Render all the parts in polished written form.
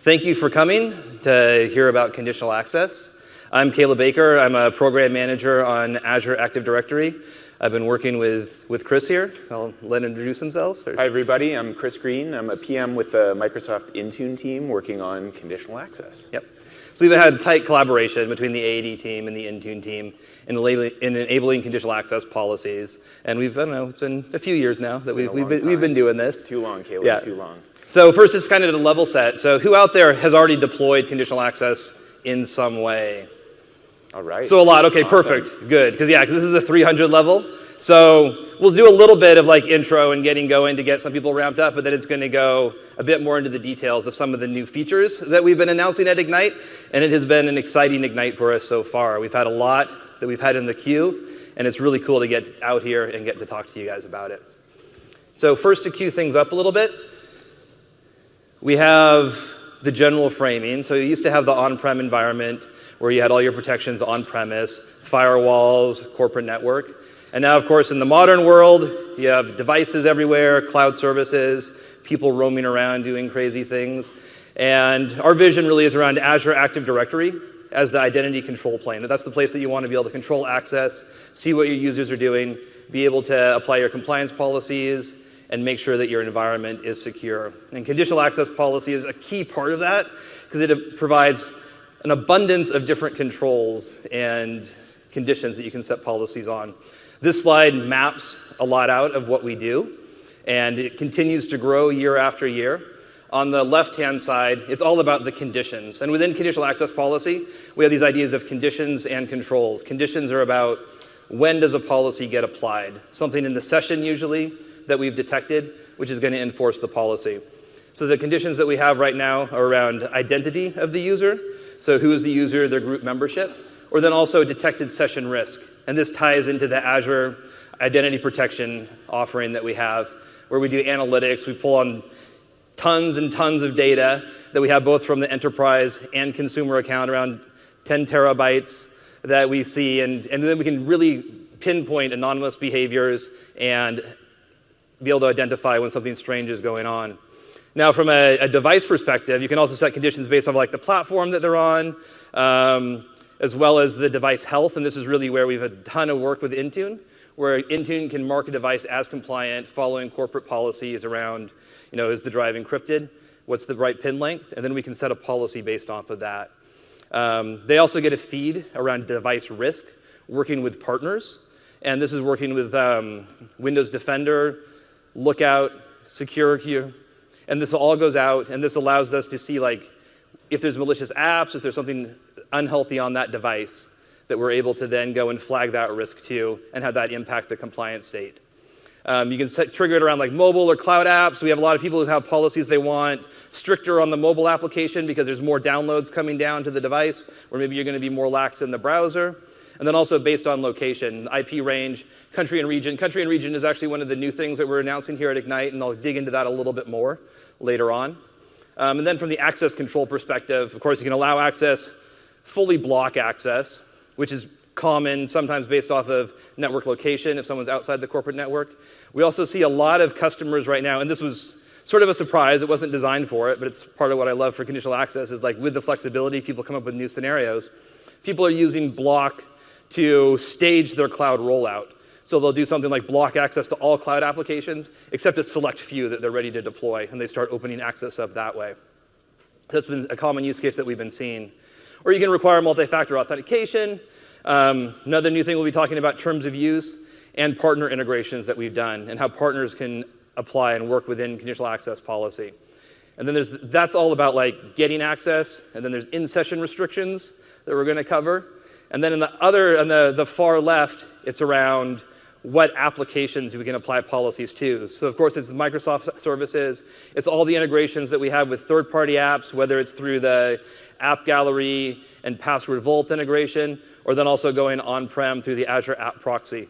Thank you for coming to hear about conditional access. I'm Caleb Baker. I'm a program manager on Azure Active Directory. I've been working with Chris here. I'll let him introduce himself. Hi, everybody. I'm Chris Green. I'm a PM with the Microsoft Intune team working on conditional access. Yep. So we've had tight collaboration between the AAD team and the Intune team in enabling conditional access policies. And I don't know, it's been a few years now that we've been doing this. Too long, Caleb, yeah. Too long. So first, just kind of to level set. So who out there has already deployed conditional access in some way? All right. So a lot. Okay, awesome. Perfect. Good. Because this is a 300 level. So we'll do a little bit of like intro and getting going to get some people ramped up, but then it's going to go a bit more into the details of some of the new features that we've been announcing at Ignite. And it has been an exciting Ignite for us so far. We've had a lot that we've had in the queue, and it's really cool to get out here and get to talk to you guys about it. So first, to cue things up a little bit, we have the general framing. So you used to have the on-prem environment where you had all your protections on-premise, firewalls, corporate network. And now, of course, in the modern world, you have devices everywhere, cloud services, people roaming around doing crazy things. And our vision really is around Azure Active Directory as the identity control plane. That's the place that you want to be able to control access, see what your users are doing, be able to apply your compliance policies, and make sure that your environment is secure. And conditional access policy is a key part of that because it provides an abundance of different controls and conditions that you can set policies on. This slide maps a lot out of what we do, and it continues to grow year after year. On the left-hand side, it's all about the conditions. And within conditional access policy, we have these ideas of conditions and controls. Conditions are about when does a policy get applied, something in the session usually that we've detected, which is going to enforce the policy. So the conditions that we have right now are around identity of the user, so who is the user, their group membership, or then also detected session risk. And this ties into the Azure identity protection offering that we have, where we do analytics. We pull on tons and tons of data that we have both from the enterprise and consumer account, around 10 terabytes that we see, and then we can really pinpoint anonymous behaviors and be able to identify when something strange is going on. Now, from a device perspective, you can also set conditions based on like the platform that they're on, as well as the device health. And this is really where we've had a ton of work with Intune, where Intune can mark a device as compliant, following corporate policies around, is the drive encrypted? What's the right pin length? And then we can set a policy based off of that. They also get a feed around device risk, working with partners. And this is working with Windows Defender, Lookout, SecureQ. And this all goes out, and this allows us to see like if there's malicious apps, if there's something unhealthy on that device, that we're able to then go and flag that risk to and have that impact the compliance state. You can trigger it around like mobile or cloud apps. We have a lot of people who have policies they want stricter on the mobile application because there's more downloads coming down to the device, or maybe you're going to be more lax in the browser. And then also based on location, IP range, country and region. Country and region is actually one of the new things that we're announcing here at Ignite, and I'll dig into that a little bit more later on. And then from the access control perspective, of course, you can allow access, fully block access, which is common, sometimes based off of network location if someone's outside the corporate network. We also see a lot of customers right now, and this was sort of a surprise. It wasn't designed for it, but it's part of what I love for conditional access is like with the flexibility, people come up with new scenarios. People are using block to stage their cloud rollout. So they'll do something like block access to all cloud applications, except a select few that they're ready to deploy, and they start opening access up that way. That's been a common use case that we've been seeing. Or you can require multi-factor authentication. Another new thing we'll be talking about, terms of use and partner integrations that we've done and how partners can apply and work within conditional access policy. And then that's all about like getting access, and then there's in-session restrictions that we're going to cover. And then on the far left, it's around what applications we can apply policies to. So of course, it's Microsoft services. It's all the integrations that we have with third-party apps, whether it's through the App Gallery and Password Vault integration, or then also going on-prem through the Azure App Proxy.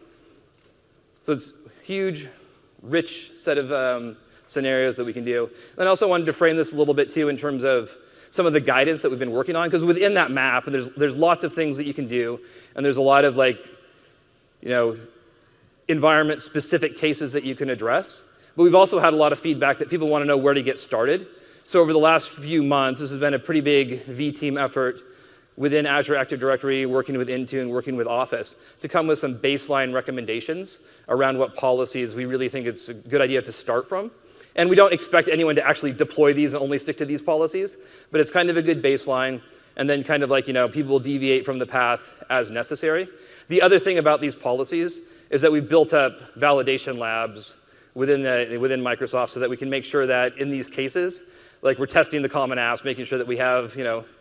So it's a huge, rich set of scenarios that we can do. And I also wanted to frame this a little bit too in terms of some of the guidance that we've been working on, because within that map, and there's lots of things that you can do, and there's a lot of like, environment-specific cases that you can address. But we've also had a lot of feedback that people want to know where to get started. So over the last few months, this has been a pretty big V-team effort within Azure Active Directory, working with Intune, working with Office, to come with some baseline recommendations around what policies we really think it's a good idea to start from. And we don't expect anyone to actually deploy these and only stick to these policies, but it's kind of a good baseline, and then kind of like, people will deviate from the path as necessary. The other thing about these policies is that we've built up validation labs within Microsoft so that we can make sure that in these cases, like we're testing the common apps, making sure that we have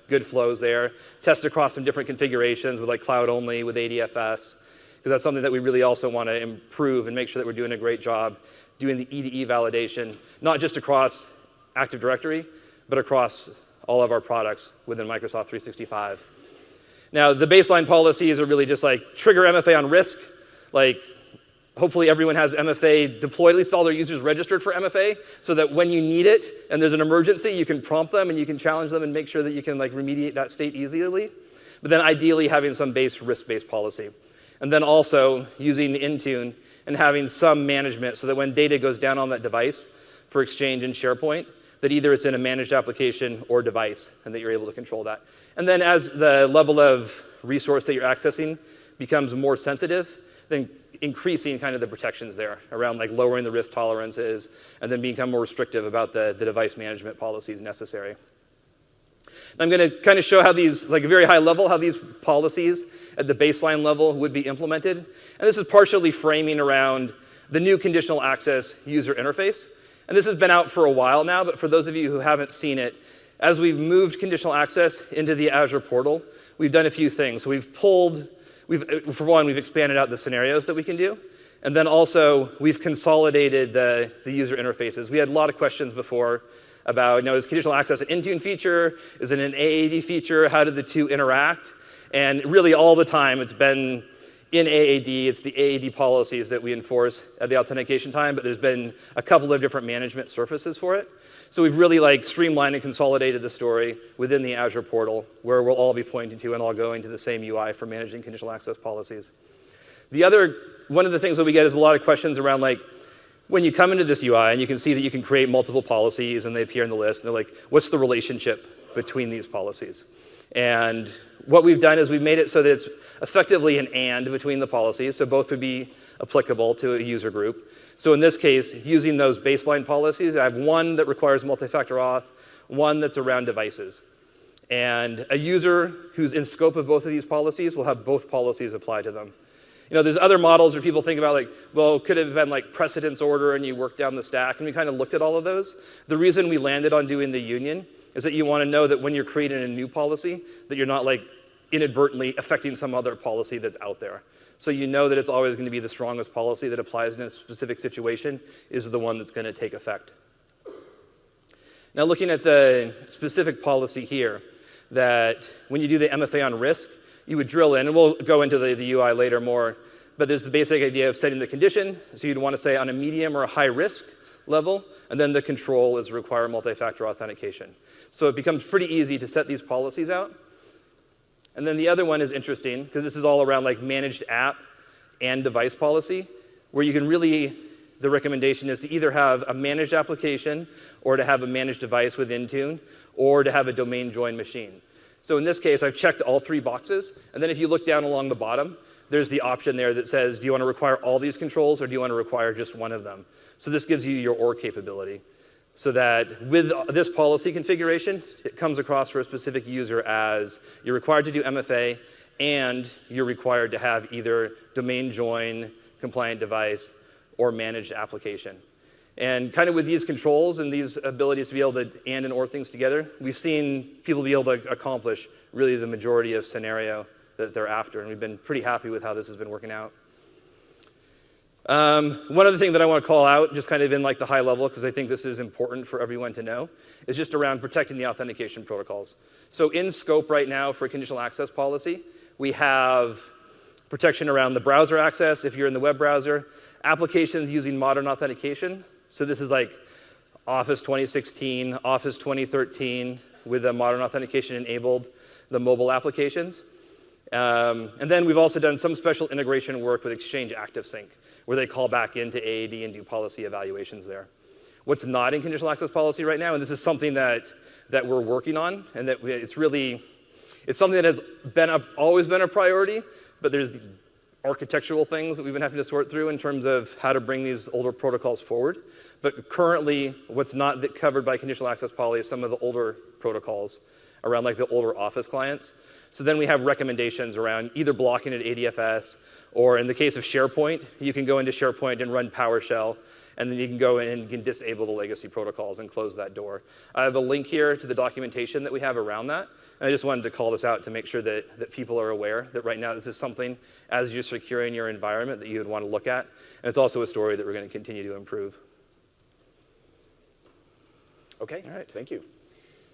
good flows there, test across some different configurations with like cloud only, with ADFS, because that's something that we really also want to improve and make sure that we're doing a great job doing the EDE validation, not just across Active Directory, but across all of our products within Microsoft 365. Now, the baseline policies are really just like trigger MFA on risk. Like, hopefully everyone has MFA deployed, at least all their users registered for MFA, so that when you need it and there's an emergency, you can prompt them and you can challenge them and make sure that you can like remediate that state easily. But then ideally having some risk-based policy. And then also using Intune and having some management so that when data goes down on that device for Exchange and SharePoint, that either it's in a managed application or device, and that you're able to control that. And then as the level of resource that you're accessing becomes more sensitive, then increasing kind of the protections there around like lowering the risk tolerances, and then become more restrictive about the device management policies necessary. I'm going to kind of show how these, like a very high level, how these policies at the baseline level would be implemented. And this is partially framing around the new conditional access user interface. And this has been out for a while now, but for those of you who haven't seen it, as we've moved conditional access into the Azure portal, we've done a few things. So for one, we've expanded out the scenarios that we can do. And then also, we've consolidated the user interfaces. We had a lot of questions before about, is conditional access an Intune feature? Is it an AAD feature? How do the two interact? And really all the time, it's been in AAD. It's the AAD policies that we enforce at the authentication time, but there's been a couple of different management surfaces for it. So we've really like streamlined and consolidated the story within the Azure portal, where we'll all be pointing to and all going to the same UI for managing conditional access policies. One of the things that we get is a lot of questions around like, when you come into this UI and you can see that you can create multiple policies and they appear in the list, and they're like, what's the relationship between these policies? And what we've done is we've made it so that it's effectively an and between the policies, so both would be applicable to a user group. So in this case, using those baseline policies, I have one that requires multi-factor auth, one that's around devices. And a user who's in scope of both of these policies will have both policies apply to them. There's other models where people think about like, well, could it have been like precedence order and you work down the stack? And we kind of looked at all of those. The reason we landed on doing the union is that you want to know that when you're creating a new policy, that you're not like inadvertently affecting some other policy that's out there. So you know that it's always going to be the strongest policy that applies in a specific situation is the one that's going to take effect. Now looking at the specific policy here, that when you do the MFA on risk, you would drill in, and we'll go into the UI later more, but there's the basic idea of setting the condition. So you'd want to say on a medium or a high risk level, and then the control is require multi-factor authentication. So it becomes pretty easy to set these policies out. And then the other one is interesting, because this is all around like managed app and device policy, where you can really, the recommendation is to either have a managed application or to have a managed device with Intune, or to have a domain join machine. So in this case, I've checked all three boxes. And then if you look down along the bottom, there's the option there that says, do you want to require all these controls or do you want to require just one of them? So this gives you your OR capability. So that with this policy configuration, it comes across for a specific user as you're required to do MFA and you're required to have either domain join, compliant device, or managed application. And kind of with these controls and these abilities to be able to and OR things together, we've seen people be able to accomplish really the majority of scenario that they're after. And we've been pretty happy with how this has been working out. One other thing that I want to call out, just kind of in like the high level, because I think this is important for everyone to know, is just around protecting the authentication protocols. So in scope right now for conditional access policy, we have protection around the browser access if you're in the web browser, applications using modern authentication. So this is like Office 2016, Office 2013 with the modern authentication enabled, the mobile applications. And then we've also done some special integration work with Exchange Active Sync, where they call back into AAD and do policy evaluations there. what's not in conditional access policy right now, and this is something that we're working on, and that it's something that has always been a priority, but there's the architectural things that we've been having to sort through in terms of how to bring these older protocols forward. But currently, what's not covered by conditional access policy is some of the older protocols around like the older Office clients. So then we have recommendations around either blocking at ADFS, or in the case of SharePoint, you can go into SharePoint and run PowerShell, and then you can go in and you can disable the legacy protocols and close that door. I have a link here to the documentation that we have around that. And I just wanted to call this out to make sure that people are aware that right now this is something, as you're securing your environment, that you would want to look at. And it's also a story that we're going to continue to improve. OK, all right, thank you.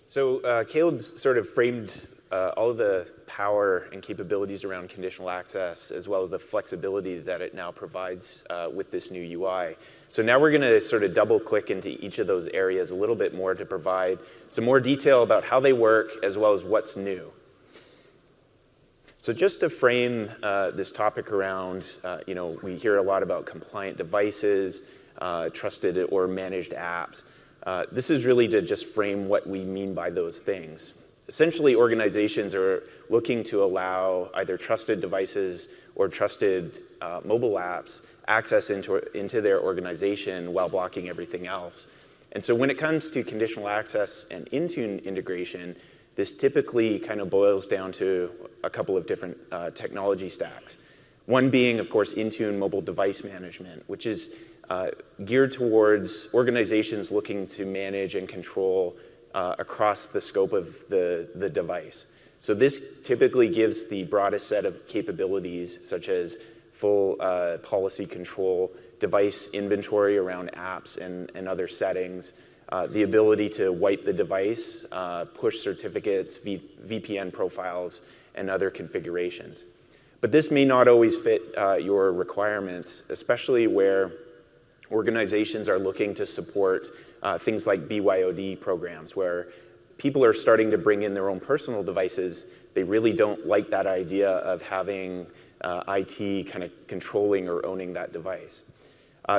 So Caleb sort of framed all of the power and capabilities around conditional access, as well as the flexibility that it now provides with this new UI. So now we're going to sort of double click into each of those areas a little bit more to provide some more detail about how they work, as well as what's new. So just to frame this topic around, we hear a lot about compliant devices, trusted or managed apps. This is really to just frame what we mean by those things. Essentially, organizations are looking to allow either trusted devices or trusted mobile apps access into their organization while blocking everything else. And so when it comes to conditional access and Intune integration, this typically kind of boils down to a couple of different technology stacks. One being, of course, Intune mobile device management, which is geared towards organizations looking to manage and control across the scope of the device. So this typically gives the broadest set of capabilities, such as full policy control, device inventory around apps and other settings, the ability to wipe the device, push certificates, VPN profiles, and other configurations. But this may not always fit your requirements, especially where organizations are looking to support things like BYOD programs, where people are starting to bring in their own personal devices. They really don't like that idea of having IT kind of controlling or owning that device.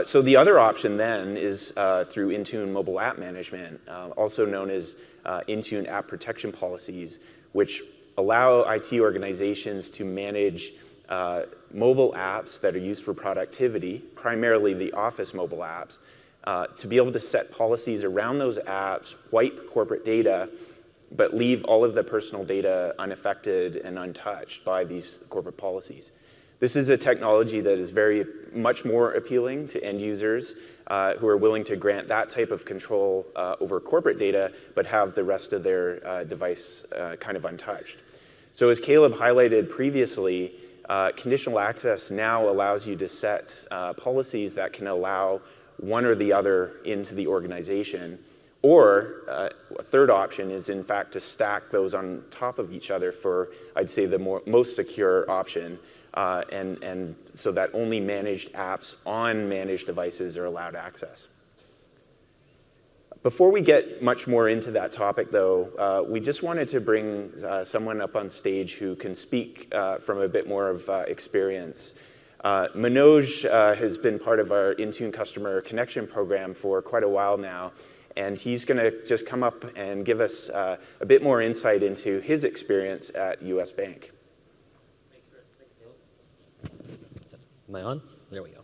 So the other option then is through Intune mobile app management, also known as Intune app protection policies, which allow IT organizations to manage mobile apps that are used for productivity, primarily the Office mobile apps, to be able to set policies around those apps, wipe corporate data, but leave all of the personal data unaffected and untouched by these corporate policies. This is a technology that is very much more appealing to end users who are willing to grant that type of control over corporate data, but have the rest of their device kind of untouched. So as Caleb highlighted previously, conditional access now allows you to set policies that can allow one or the other into the organization. Or a third option is, in fact, to stack those on top of each other for, I'd say, the most secure option, and so that only managed apps on managed devices are allowed access. Before we get much more into that topic, though, we just wanted to bring someone up on stage who can speak from a bit more of experience. Manoj has been part of our Intune Customer Connection program for quite a while now, and he's going to just come up and give us a bit more insight into his experience at US Bank. Thanks, Chris. Thanks, Caleb. Am I on? There we go.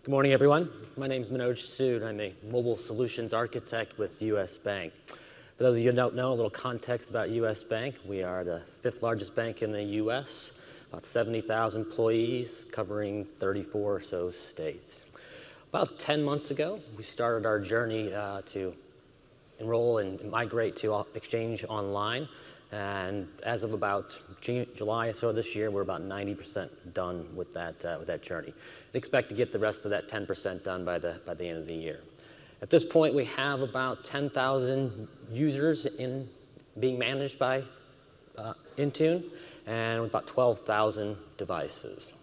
Good morning, everyone. My name is Manoj Sood. I'm a mobile solutions architect with US Bank. For those of you who don't know, a little context about US Bank. We are the 5th largest bank in the US, about 70,000 employees, covering 34 or so states. About 10 months ago, we started our journey to enroll and migrate to Exchange Online. And as of about July or so this year, we're about 90% done with that journey. We expect to get the rest of that 10% done by the end of the year. At this point, we have about 10,000 users being managed by Intune, and about 12,000 devices.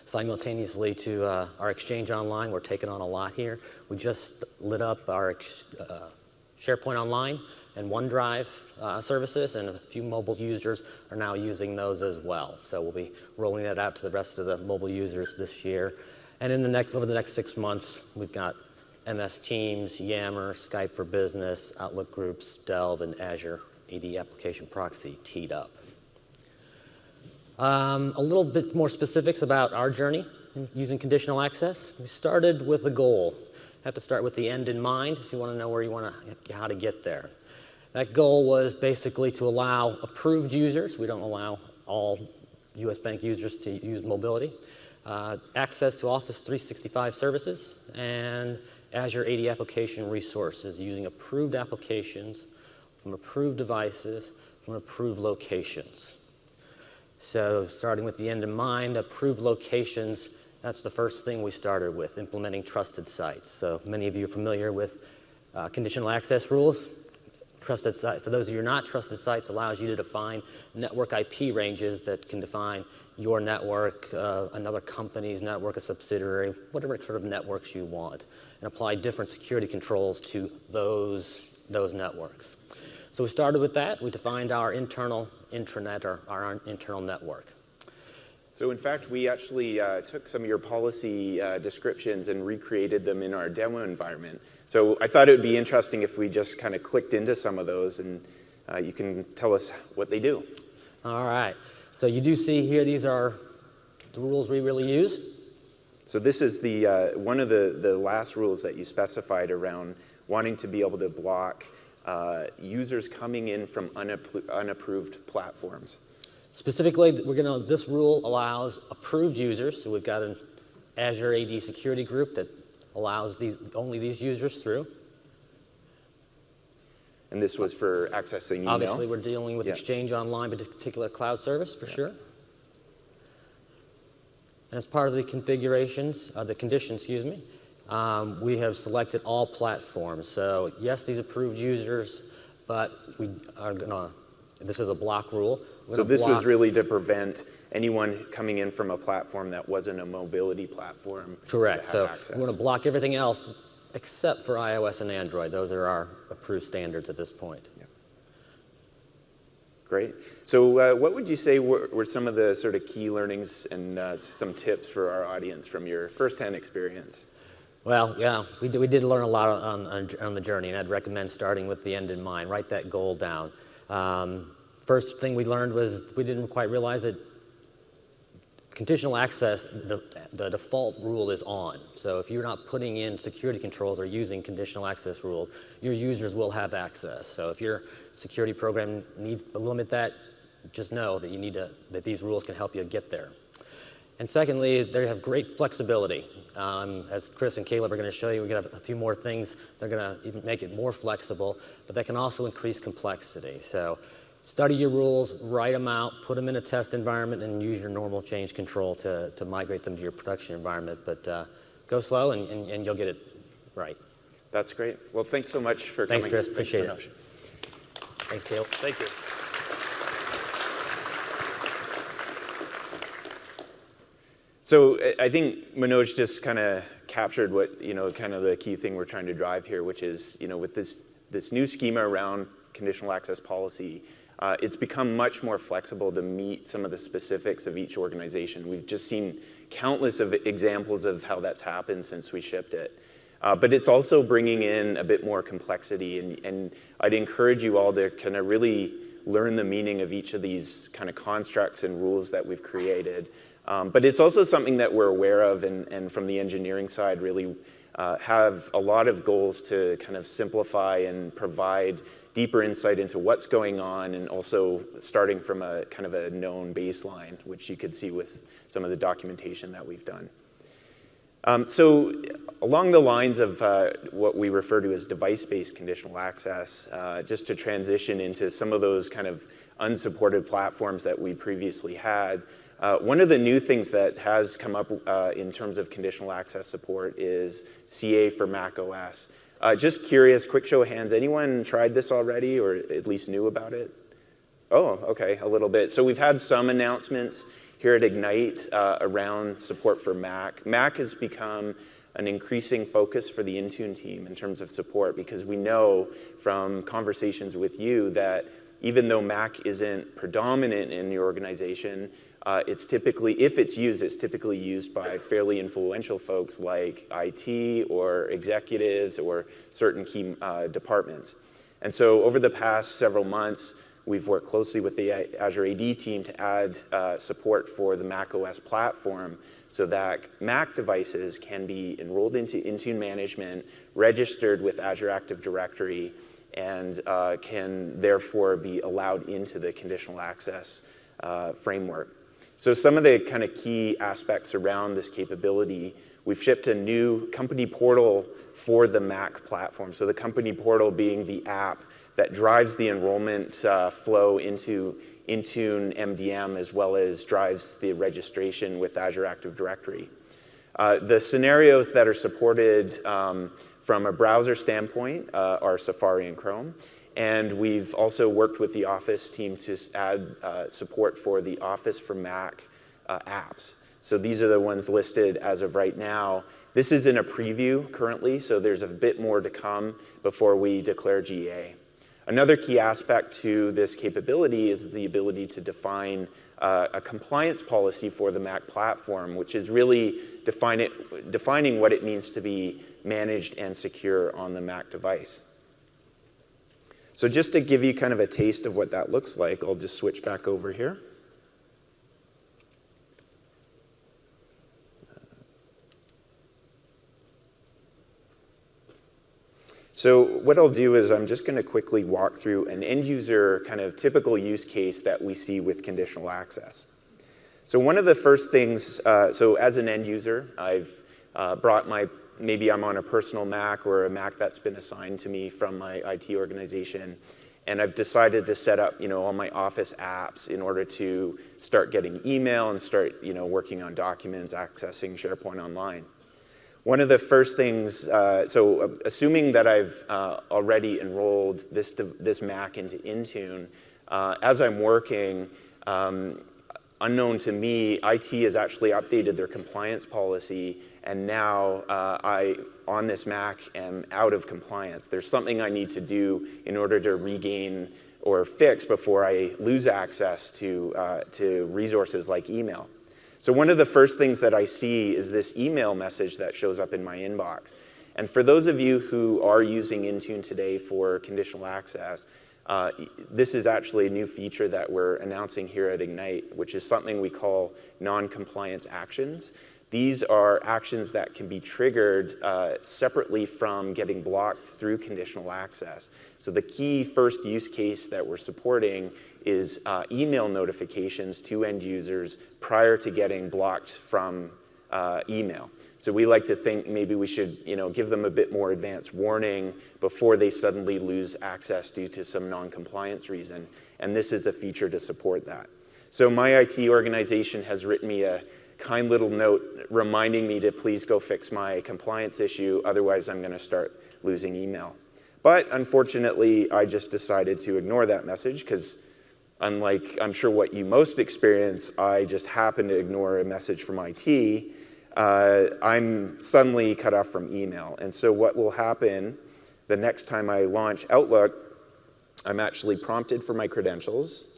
Simultaneously to our Exchange Online, we're taking on a lot here. We just lit up our SharePoint Online and OneDrive services, and a few mobile users are now using those as well. So we'll be rolling that out to the rest of the mobile users this year. And over the next 6 months, we've got MS Teams, Yammer, Skype for Business, Outlook Groups, Delve, and Azure AD Application Proxy teed up. A little bit more specifics about our journey in using conditional access. We started with a goal. You have to start with the end in mind if you want to know where you want to, how to get there. That goal was basically to allow approved users, we don't allow all US Bank users to use mobility, access to Office 365 services and Azure AD application resources using approved applications from approved devices from approved locations. So starting with the end in mind, approved locations, that's the first thing we started with, implementing trusted sites. So many of you are familiar with conditional access rules. Trusted sites, for those of you who are not, trusted sites allows you to define network IP ranges that can define your network, another company's network, a subsidiary, whatever sort of networks you want, and apply different security controls to those networks. So we started with that. We defined our internal intranet, or our internal network. So in fact, we actually took some of your policy descriptions and recreated them in our demo environment. So I thought it would be interesting if we just kind of clicked into some of those, and you can tell us what they do. All right. So you do see here, these are the rules we really use. So this is the one of the last rules that you specified around wanting to be able to block users coming in from unapproved platforms. Specifically, this rule allows approved users. So we've got an Azure AD security group that allows only these users through. And this was for accessing email? Obviously, we're dealing with Exchange Online, but a particular cloud service, for sure. And as part of the configurations, the conditions, excuse me, we have selected all platforms. So yes, these approved users, but we are gonna, this is a block rule. So this was really to prevent anyone coming in from a platform that wasn't a mobility platform. Correct. So we're going to block everything else except for iOS and Android. Those are our approved standards at this point. Yeah. Great. So what would you say were some of the sort of key learnings and some tips for our audience from your firsthand experience? Well, yeah, we did learn a lot on the journey, and I'd recommend starting with the end in mind. Write that goal down. First thing we learned was we didn't quite realize that conditional access, the default rule is on. So if you're not putting in security controls or using conditional access rules, your users will have access. So if your security program needs to limit that, just know that that these rules can help you get there. And secondly, they have great flexibility. As Chris and Caleb are going to show you, we have a few more things. They're going to even make it more flexible, but that can also increase complexity. So study your rules, write them out, put them in a test environment, and use your normal change control to migrate them to your production environment. But go slow, and you'll get it right. That's great. Well, thanks so much for coming. Thanks, Chris. Appreciate it. Thanks, Caleb. Thank you. So I think Manoj just kind of captured what, kind of the key thing we're trying to drive here, which is, with this new schema around conditional access policy, it's become much more flexible to meet some of the specifics of each organization. We've just seen countless of examples of how that's happened since we shipped it. But it's also bringing in a bit more complexity, and I'd encourage you all to kind of really learn the meaning of each of these kind of constructs and rules that we've created. But it's also something that we're aware of, and from the engineering side really have a lot of goals to kind of simplify and provide deeper insight into what's going on, and also starting from a kind of a known baseline, which you could see with some of the documentation that we've done. So along the lines of what we refer to as device-based conditional access, just to transition into some of those kind of unsupported platforms that we previously had, one of the new things that has come up in terms of conditional access support is CA for Mac OS. Just curious, quick show of hands, anyone tried this already or at least knew about it? Oh, okay, a little bit. So we've had some announcements here at Ignite around support for Mac. Mac has become an increasing focus for the Intune team in terms of support, because we know from conversations with you that even though Mac isn't predominant in your organization, it's typically, if it's used, it's typically used by fairly influential folks like IT or executives or certain key departments. And so over the past several months, we've worked closely with the Azure AD team to add support for the Mac OS platform so that Mac devices can be enrolled into Intune management, registered with Azure Active Directory, and can therefore be allowed into the conditional access framework. So some of the kind of key aspects around this capability, we've shipped a new company portal for the Mac platform. So the company portal being the app that drives the enrollment flow into Intune MDM, as well as drives the registration with Azure Active Directory. The scenarios that are supported from a browser standpoint are Safari and Chrome. And we've also worked with the Office team to add support for the Office for Mac apps. So these are the ones listed as of right now. This is in a preview currently, so there's a bit more to come before we declare GA. Another key aspect to this capability is the ability to define a compliance policy for the Mac platform, which is really defining what it means to be managed and secure on the Mac device. So just to give you kind of a taste of what that looks like, I'll just switch back over here. So what I'll do is I'm just going to quickly walk through an end user kind of typical use case that we see with conditional access. So one of the first things, so as an end user, I've brought maybe I'm on a personal Mac or a Mac that's been assigned to me from my IT organization, and I've decided to set up, all my Office apps in order to start getting email and start, working on documents, accessing SharePoint Online. One of the first things, so assuming that I've already enrolled this Mac into Intune, as I'm working, unknown to me, IT has actually updated their compliance policy, and now on this Mac, am out of compliance. There's something I need to do in order to regain or fix before I lose access to resources like email. So one of the first things that I see is this email message that shows up in my inbox. And for those of you who are using Intune today for conditional access, this is actually a new feature that we're announcing here at Ignite, which is something we call non-compliance actions. These are actions that can be triggered separately from getting blocked through conditional access. So the key first use case that we're supporting is email notifications to end users prior to getting blocked from email. So we like to think maybe we should give them a bit more advance warning before they suddenly lose access due to some non-compliance reason. And this is a feature to support that. So my IT organization has written me a kind little note reminding me to please go fix my compliance issue, otherwise I'm going to start losing email. But unfortunately, I just decided to ignore that message because unlike I'm sure what you most experience, I just happened to ignore a message from IT. I'm suddenly cut off from email. And so what will happen the next time I launch Outlook, I'm actually prompted for my credentials.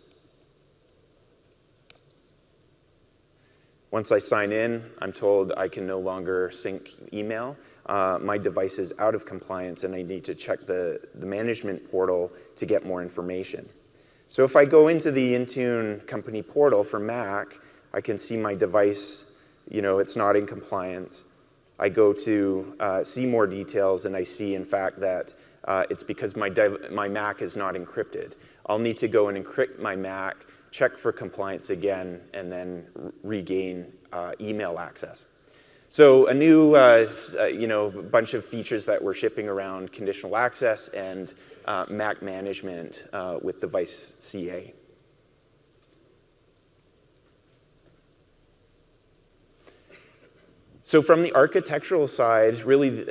Once I sign in, I'm told I can no longer sync email. My device is out of compliance, and I need to check the management portal to get more information. So if I go into the Intune company portal for Mac, I can see my device, it's not in compliance. I go to see more details, and I see, in fact, that it's because my Mac is not encrypted. I'll need to go and encrypt my Mac, check for compliance again, and then regain email access. So a new bunch of features that we're shipping around conditional access and Mac management with device CA. So from the architectural side, really,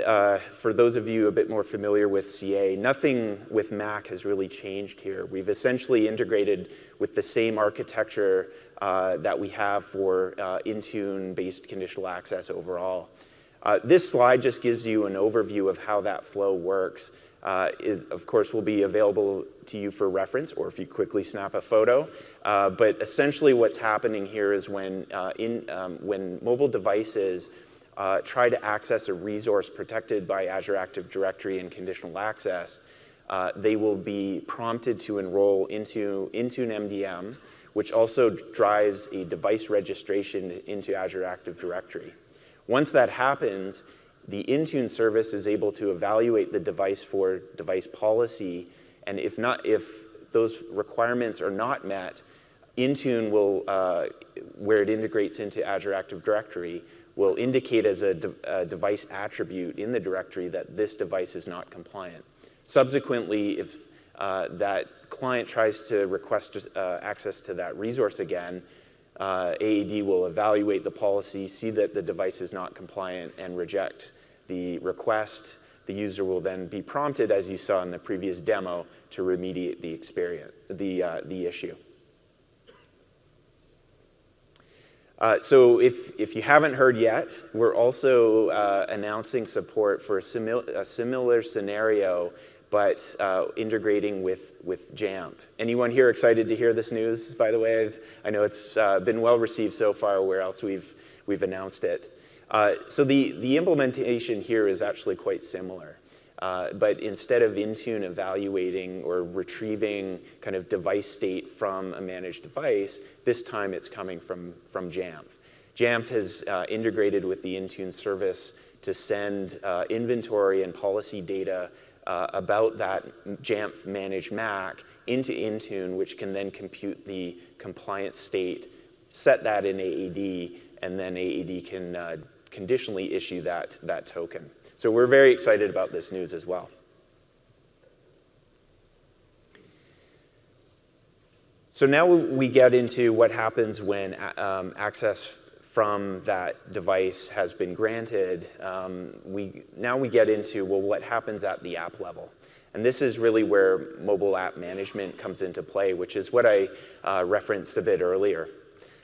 for those of you a bit more familiar with CA, nothing with Mac has really changed here. We've essentially integrated with the same architecture that we have for Intune-based conditional access overall. This slide just gives you an overview of how that flow works. It, of course, will be available to you for reference, or if you quickly snap a photo. But essentially what's happening here is when mobile devices try to access a resource protected by Azure Active Directory and conditional access, they will be prompted to enroll into Intune MDM, which also drives a device registration into Azure Active Directory. Once that happens, the Intune service is able to evaluate the device for device policy, and if those requirements are not met, Intune will, where it integrates into Azure Active Directory, will indicate as a device attribute in the directory that this device is not compliant. Subsequently, if that client tries to request access to that resource again, AAD will evaluate the policy, see that the device is not compliant, and reject the request. The user will then be prompted, as you saw in the previous demo, to remediate the issue. So if you haven't heard yet, we're also announcing support for a similar scenario, but integrating with Jamf. Anyone here excited to hear this news, by the way? I know it's been well received so far where else we've announced it. So the implementation here is actually quite similar. But instead of Intune evaluating or retrieving kind of device state from a managed device, this time it's coming from Jamf. Jamf has integrated with the Intune service to send inventory and policy data about that Jamf managed Mac into Intune, which can then compute the compliance state, set that in AAD, and then AAD can conditionally issue that token. So we're very excited about this news as well. So now we get into what happens when access from that device has been granted. Now we get into, well, what happens at the app level? And this is really where mobile app management comes into play, which is what I referenced a bit earlier.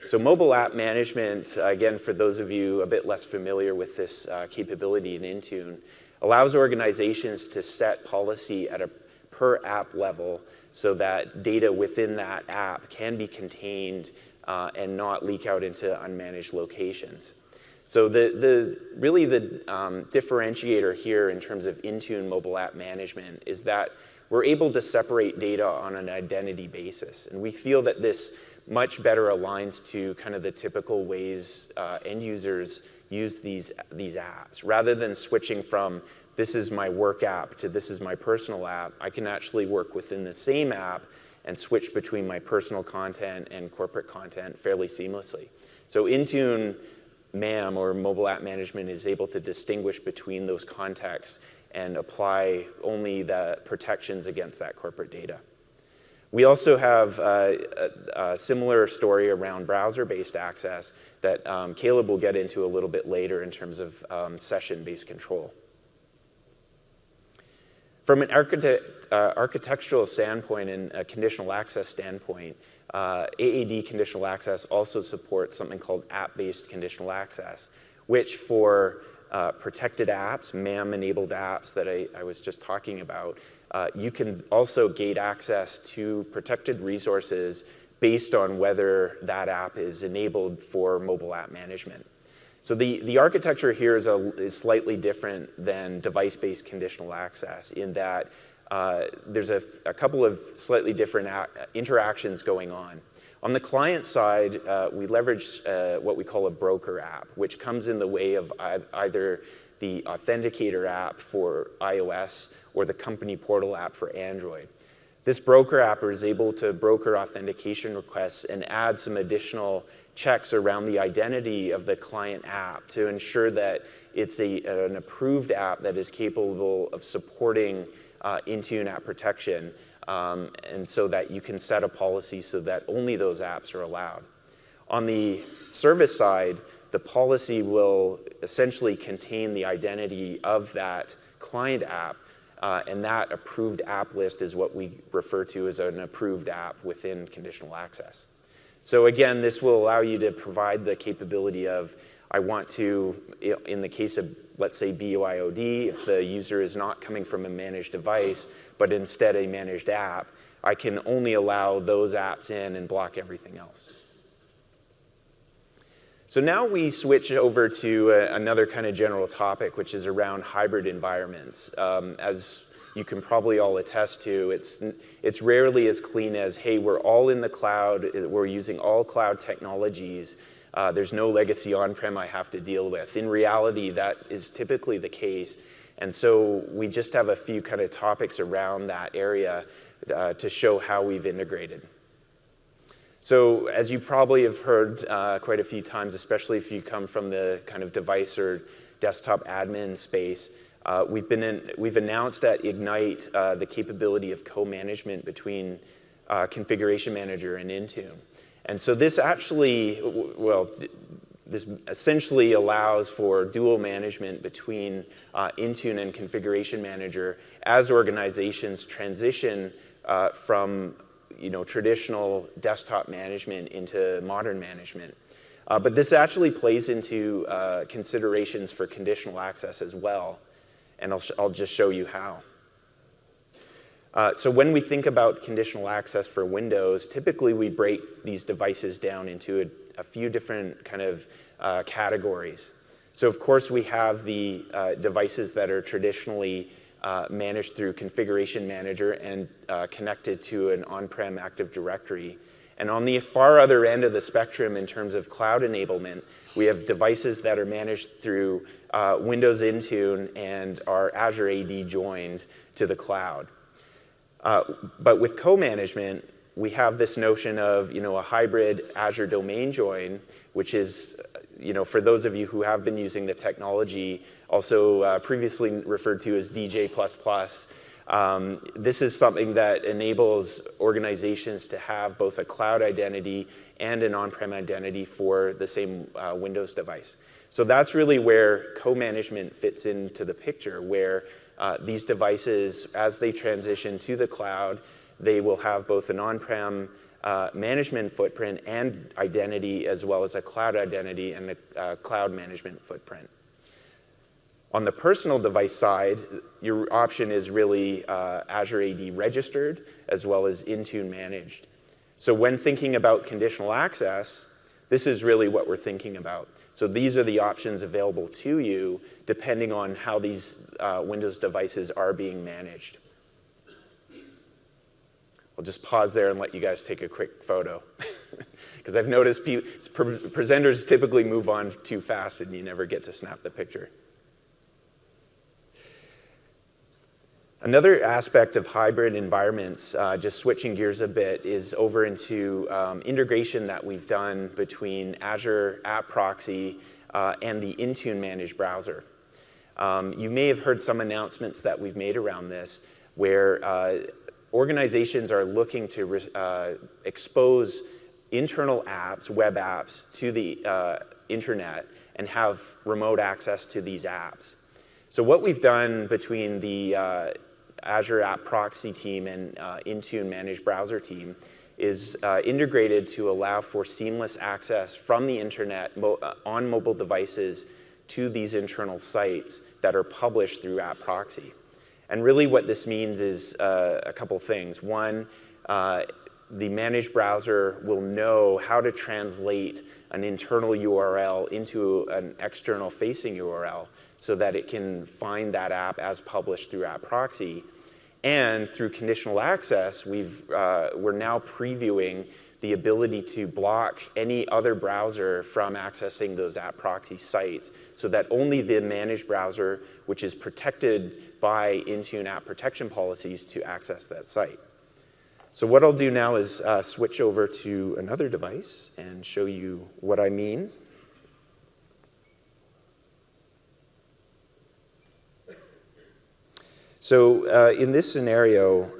So mobile app management, again, for those of you a bit less familiar with this capability in Intune, allows organizations to set policy at a per app level so that data within that app can be contained and not leak out into unmanaged locations. So really the differentiator here in terms of Intune mobile app management is that we're able to separate data on an identity basis. And we feel that this much better aligns to kind of the typical ways end users use these apps. Rather than switching from this is my work app to this is my personal app, I can actually work within the same app and switch between my personal content and corporate content fairly seamlessly. So Intune MAM, or mobile app management, is able to distinguish between those contexts and apply only the protections against that corporate data. We also have a similar story around browser-based access that Caleb will get into a little bit later in terms of session-based control. From an architectural standpoint and a conditional access standpoint, AAD conditional access also supports something called app-based conditional access, which for protected apps, MAM-enabled apps that I was just talking about, you can also gate access to protected resources based on whether that app is enabled for mobile app management. So the architecture here is slightly different than device-based conditional access in that there's a couple of slightly different interactions going on. On the client side, we leverage what we call a broker app, which comes in the way of either the Authenticator app for iOS or the company portal app for Android. This broker app is able to broker authentication requests and add some additional checks around the identity of the client app to ensure that it's an approved app that is capable of supporting Intune app protection, and so that you can set a policy so that only those apps are allowed. On the service side, the policy will essentially contain the identity of that client app, and that approved app list is what we refer to as an approved app within conditional access. So again, this will allow you to provide the capability of I want to, in the case of, let's say, BYOD, if the user is not coming from a managed device, but instead a managed app, I can only allow those apps in and block everything else. So now we switch over to another kind of general topic, which is around hybrid environments. As you can probably all attest to, it's rarely as clean as, hey, we're all in the cloud, we're using all cloud technologies, there's no legacy on-prem I have to deal with. In reality, that is typically the case. And so we just have a few kind of topics around that area to show how we've integrated. So as you probably have heard quite a few times, especially if you come from the kind of device or desktop admin space, we've announced at Ignite the capability of co-management between Configuration Manager and Intune. And so this actually, well, this essentially allows for dual management between Intune and Configuration Manager as organizations transition from traditional desktop management into modern management. But this actually plays into considerations for conditional access as well, and I'll just show you how. So when we think about conditional access for Windows, typically we break these devices down into a few different kind of categories. So of course we have the devices that are traditionally managed through Configuration Manager and connected to an on-prem Active Directory. And on the far other end of the spectrum in terms of cloud enablement, we have devices that are managed through Windows Intune and our Azure AD joined to the cloud. But with co-management, we have this notion of a hybrid Azure domain join, which is for those of you who have been using the technology, also previously referred to as DJ++. This is something that enables organizations to have both a cloud identity and an on-prem identity for the same Windows device. So that's really where co-management fits into the picture, where these devices, as they transition to the cloud, they will have both an on-prem management footprint and identity, as well as a cloud identity and a cloud management footprint. On the personal device side, your option is really Azure AD registered, as well as Intune managed. So when thinking about conditional access, this is really what we're thinking about. So these are the options available to you, depending on how these Windows devices are being managed. I'll just pause there and let you guys take a quick photo. Because I've noticed presenters typically move on too fast and you never get to snap the picture. Another aspect of hybrid environments, just switching gears a bit, is over into integration that we've done between Azure App Proxy and the Intune managed browser. You may have heard some announcements that we've made around this, where organizations are looking to expose internal apps, web apps, to the internet and have remote access to these apps. So what we've done between the Azure App Proxy team and Intune Managed Browser team is integrated to allow for seamless access from the internet on mobile devices to these internal sites that are published through App Proxy. And really what this means is a couple things. One, the managed browser will know how to translate an internal URL into an external facing URL so that it can find that app as published through App Proxy. And through conditional access, we're now previewing the ability to block any other browser from accessing those App Proxy sites so that only the managed browser, which is protected by Intune app protection policies, to access that site. So what I'll do now is switch over to another device and show you what I mean. So in this scenario,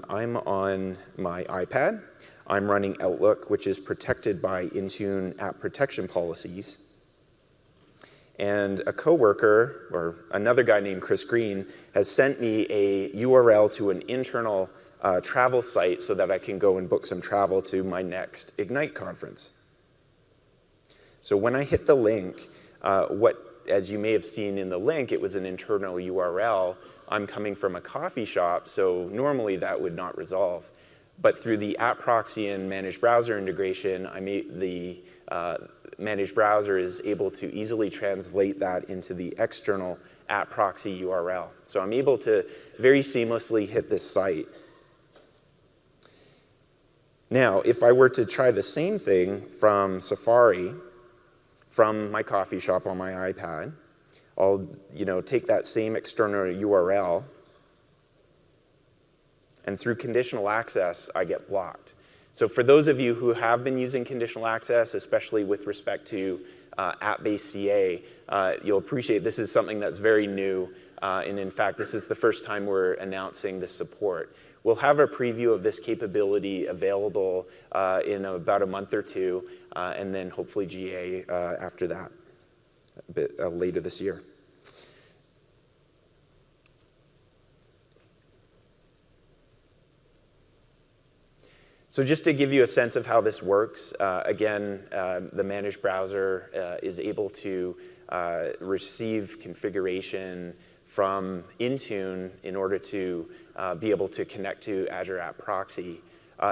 I'm on my iPad. I'm running Outlook, which is protected by Intune app protection policies. And a coworker, or another guy named Chris Green, has sent me a URL to an internal travel site so that I can go and book some travel to my next Ignite conference. So when I hit the link, As you may have seen in the link, it was an internal URL. I'm coming from a coffee shop, so normally that would not resolve. But through the app proxy and managed browser integration, the managed browser is able to easily translate that into the external app proxy URL. So I'm able to very seamlessly hit this site. Now, if I were to try the same thing from Safari, from my coffee shop on my iPad, I'll take that same external URL, and through conditional access, I get blocked. So for those of you who have been using conditional access, especially with respect to app-based CA, you'll appreciate this is something that's very new, and in fact, this is the first time we're announcing this support. We'll have a preview of this capability available in about a month or two, and then hopefully GA after that, a bit later this year. So just to give you a sense of how this works, again, the managed browser is able to receive configuration from Intune in order to be able to connect to Azure App Proxy.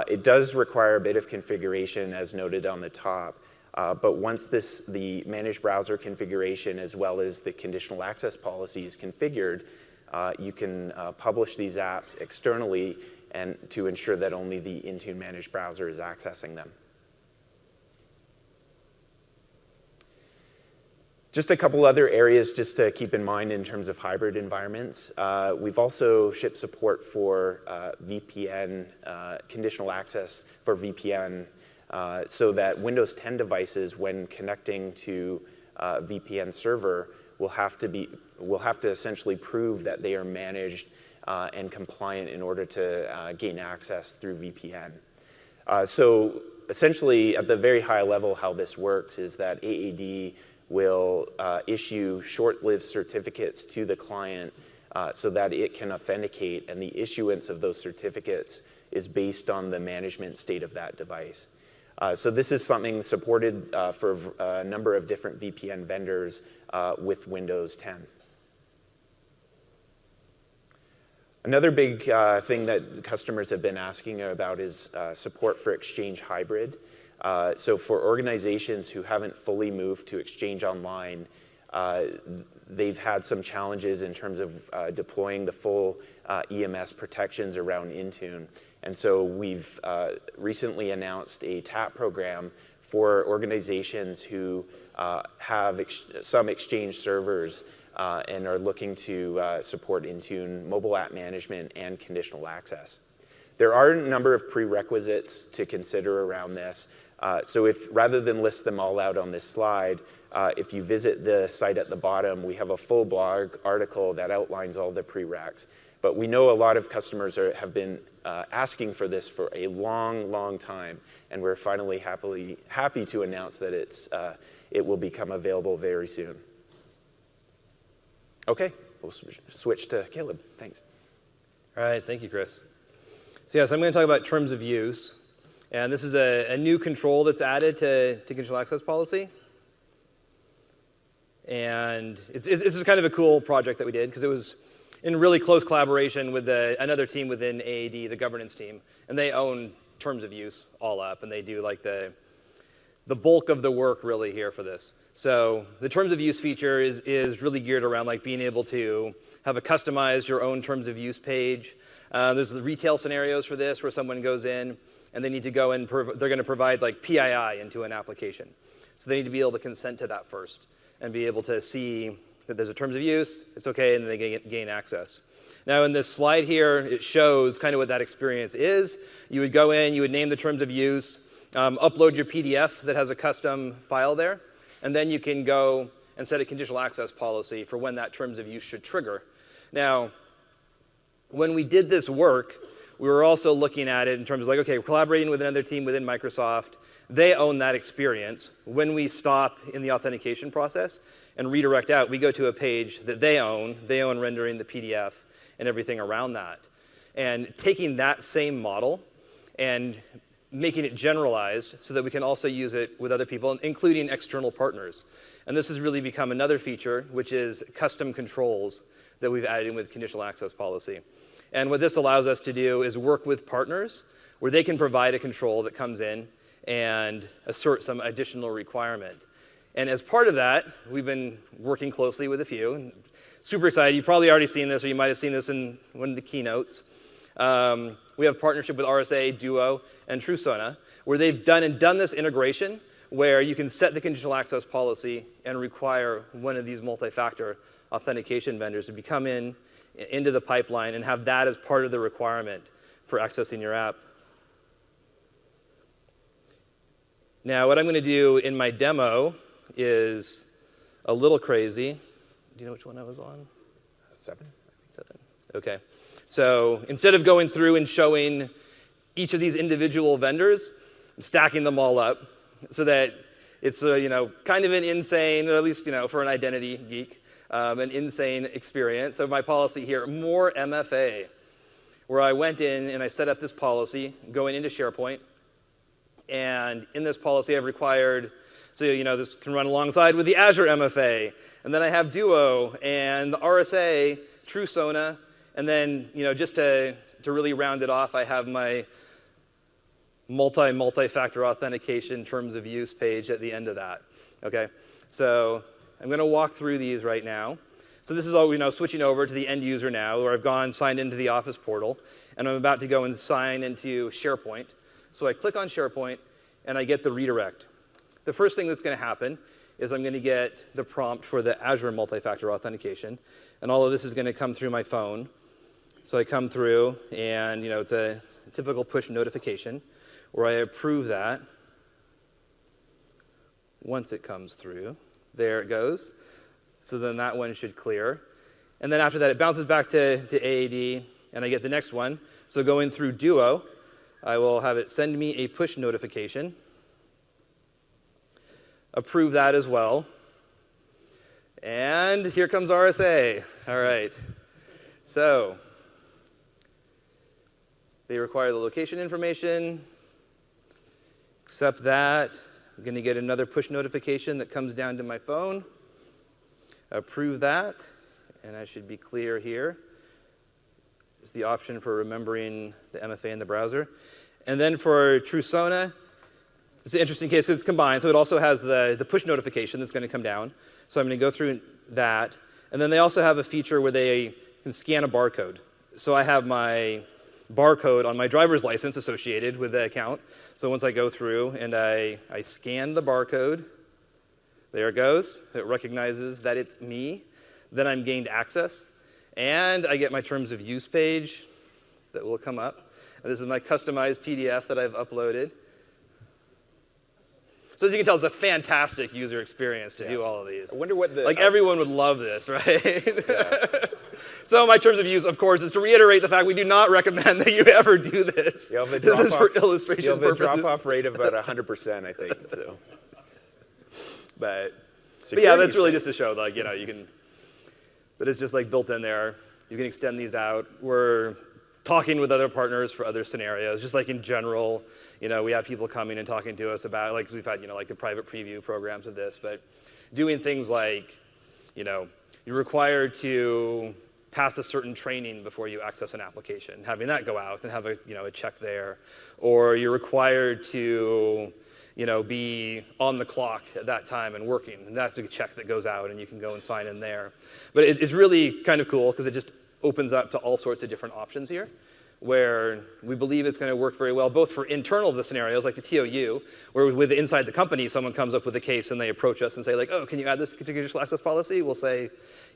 It does require a bit of configuration, as noted on the top. But once the managed browser configuration, as well as the conditional access policy is configured, you can publish these apps externally and to ensure that only the Intune managed browser is accessing them. Just a couple other areas just to keep in mind in terms of hybrid environments. We've also shipped support for VPN, conditional access for VPN, so that Windows 10 devices, when connecting to a VPN server, will have to essentially prove that they are managed and compliant in order to gain access through VPN. So essentially, at the very high level, how this works is that AAD will issue short-lived certificates to the client so that it can authenticate, and the issuance of those certificates is based on the management state of that device. So this is something supported for a number of different VPN vendors with Windows 10. Another big thing that customers have been asking about is support for Exchange Hybrid. So for organizations who haven't fully moved to Exchange Online, they've had some challenges in terms of deploying the full EMS protections around Intune. And so we've recently announced a TAP program for organizations who have some Exchange servers and are looking to support Intune mobile app management and conditional access. There are a number of prerequisites to consider around this. So rather than list them all out on this slide, if you visit the site at the bottom, we have a full blog article that outlines all the prereqs. But we know a lot of customers have been asking for this for a long, long time, and we're finally happy to announce that it will become available very soon. Okay, we'll switch to Caleb. Thanks. All right, thank you, Chris. So yes, I'm going to talk about terms of use. And this is a new control that's added to conditional access policy. And this is kind of a cool project that we did because it was in really close collaboration with another team within AAD, the governance team. And they own terms of use all up, and they do like the bulk of the work really here for this. So the terms of use feature is really geared around like being able to have a customized your own terms of use page. There's the retail scenarios for this where someone goes in and they need to go and they're going to provide like PII into an application. So they need to be able to consent to that first and be able to see that there's a terms of use, it's okay, and then they gain access. Now in this slide here, it shows kind of what that experience is. You would go in, you would name the terms of use, upload your PDF that has a custom file there, and then you can go and set a conditional access policy for when that terms of use should trigger. Now, when we did this work, we were also looking at it in terms of like, okay, we're collaborating with another team within Microsoft. They own that experience. When we stop in the authentication process and redirect out, we go to a page that they own rendering the PDF and everything around that. And taking that same model and making it generalized so that we can also use it with other people, including external partners. And this has really become another feature, which is custom controls that we've added in with conditional access policy. And what this allows us to do is work with partners where they can provide a control that comes in and assert some additional requirement. And as part of that, we've been working closely with a few. And super excited. You've probably already seen this, or you might have seen this in one of the keynotes. We have partnership with RSA, Duo, and TrueSona, where they've done this integration where you can set the conditional access policy and require one of these multi-factor authentication vendors to come into the pipeline and have that as part of the requirement for accessing your app. Now, what I'm going to do in my demo is a little crazy. Do you know which one I was on? 7. 7. OK. So instead of going through and showing each of these individual vendors, I'm stacking them all up so that it's kind of an insane, or at least for an identity geek, an insane experience. So my policy here, more MFA, where I went in and I set up this policy going into SharePoint. And in this policy, I've required, so this can run alongside with the Azure MFA. And then I have Duo and the RSA, TrueSona. And then just to really round it off, I have my multi-factor authentication terms of use page at the end of that. Okay, so I'm going to walk through these right now. So this is all switching over to the end user now, where I've signed into the Office portal, and I'm about to go and sign into SharePoint. So I click on SharePoint, and I get the redirect. The first thing that's going to happen is I'm going to get the prompt for the Azure multi-factor authentication, and all of this is going to come through my phone. So I come through, and it's a typical push notification where I approve that. Once it comes through, there it goes. So then that one should clear. And then after that, it bounces back to AAD, and I get the next one. So going through Duo, I will have it send me a push notification. Approve that as well. And here comes RSA. All right. So they require the location information. Accept that. I'm going to get another push notification that comes down to my phone. Approve that. And I should be clear here. There's the option for remembering the MFA in the browser. And then for TrueSona, it's an interesting case because it's combined. So it also has the push notification that's going to come down. So I'm going to go through that. And then they also have a feature where they can scan a barcode. So I have my barcode on my driver's license associated with the account. So once I go through and I scan the barcode, there it goes. It recognizes that it's me. Then I'm gained access. And I get my terms of use page that will come up. And this is my customized PDF that I've uploaded. So as you can tell, it's a fantastic user experience to do all of these. I wonder what the... everyone would love this, right? Yeah. So my terms of use, of course, is to reiterate the fact we do not recommend that you ever do this. This is for illustration purposes. You have a drop-off rate of about 100%, I think. So. But yeah, that's really just to show, you can... But it's just built in there. You can extend these out. We're talking with other partners for other scenarios, just in general. We have people coming and talking to us about, we've had, the private preview programs of this, but doing things you're required to pass a certain training before you access an application, having that go out and have a check there, or you're required to be on the clock at that time and working, and that's a check that goes out and you can go and sign in there. But it's really kind of cool because it just opens up to all sorts of different options here, where we believe it's going to work very well, both for internal the scenarios, like the TOU, where with inside the company, someone comes up with a case and they approach us and say, oh, can you add this to conditional access policy? We'll say,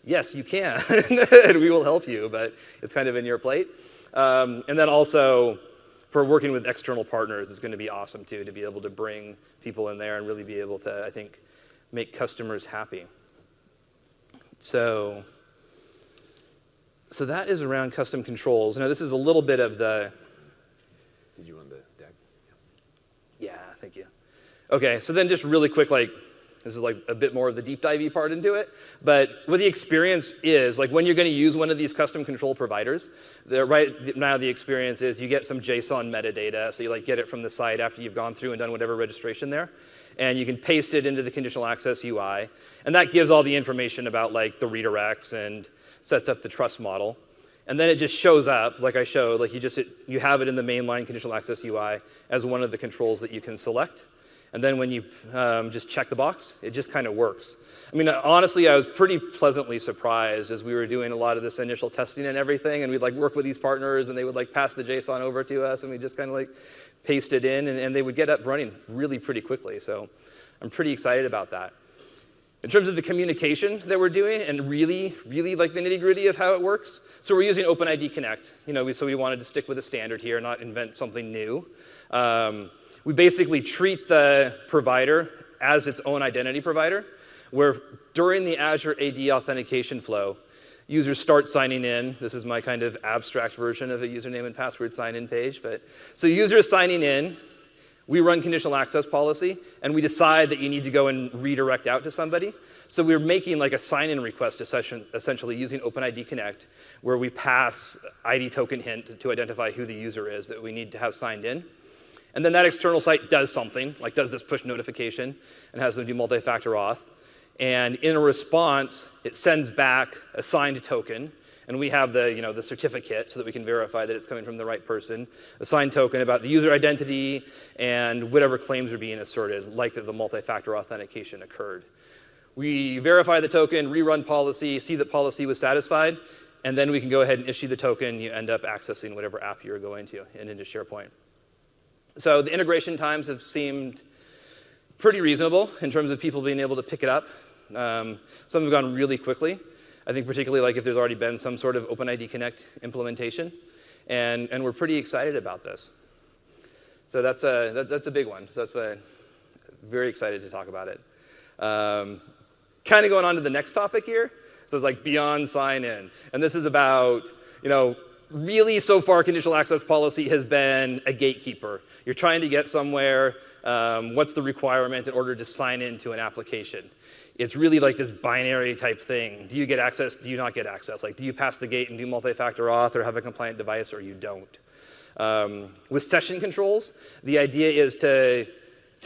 yes, you can, and we will help you, but it's kind of in your plate. And then also, for working with external partners, it's going to be awesome, too, to be able to bring people in there and really be able to, I think, make customers happy. So that is around custom controls. Now, this is a little bit of the... Did you want the deck? Yeah, thank you. OK, so then just really quick, this is a bit more of the deep divey part into it. But what the experience is, when you're going to use one of these custom control providers, right now the experience is you get some JSON metadata. So you get it from the site after you've gone through and done whatever registration there. and you can paste it into the conditional access UI. And that gives all the information about like the redirects and sets up the trust model. And then it just shows up, like I showed, like you have it in the mainline conditional access UI as one of the controls that you can select. And then when you just check the box, it just kind of works. I mean, honestly, I was pretty pleasantly surprised as we were doing a lot of this initial testing and everything, and we'd like work with these partners, and they would like pass the JSON over to us, and we just kind of like paste it in, and they would get up running really pretty quickly. So I'm pretty excited about that. In terms of the communication that we're doing and really like the nitty-gritty of how it works, so we're using OpenID Connect. So we wanted to stick with a standard here, not invent something new. We basically treat the provider as its own identity provider, where during the Azure AD authentication flow, users start signing in. This is my kind of abstract version of a username and password sign-in page. So users signing in, we run conditional access policy, and we decide that you need to go and redirect out to somebody. So we're making like a sign-in request essentially using OpenID Connect, where we pass ID token hint to identify who the user is that we need to have signed in. And then that external site does something, like does this push notification and has them do multi-factor auth. And in a response, it sends back a signed token. And we have the certificate so that we can verify that it's coming from the right person. A signed token about the user identity and whatever claims are being asserted, like that the multi-factor authentication occurred. We verify the token, rerun policy, see that policy was satisfied, and then we can go ahead and issue the token. You end up accessing whatever app you're going to and into SharePoint. So the integration times have seemed pretty reasonable in terms of people being able to pick it up. Some have gone really quickly. I think particularly like if there's already been some sort of OpenID Connect implementation. And we're pretty excited about this. So that's a big one. So that's very excited to talk about it. Kind of going on to the next topic here. So it's like beyond sign-in. And this is about, really so far conditional access policy has been a gatekeeper. You're trying to get somewhere. What's the requirement in order to sign into an application? It's really like this binary type thing. Do you get access? Do you not get access? Like, do you pass the gate and do multi-factor auth or have a compliant device or you don't? With session controls, the idea is to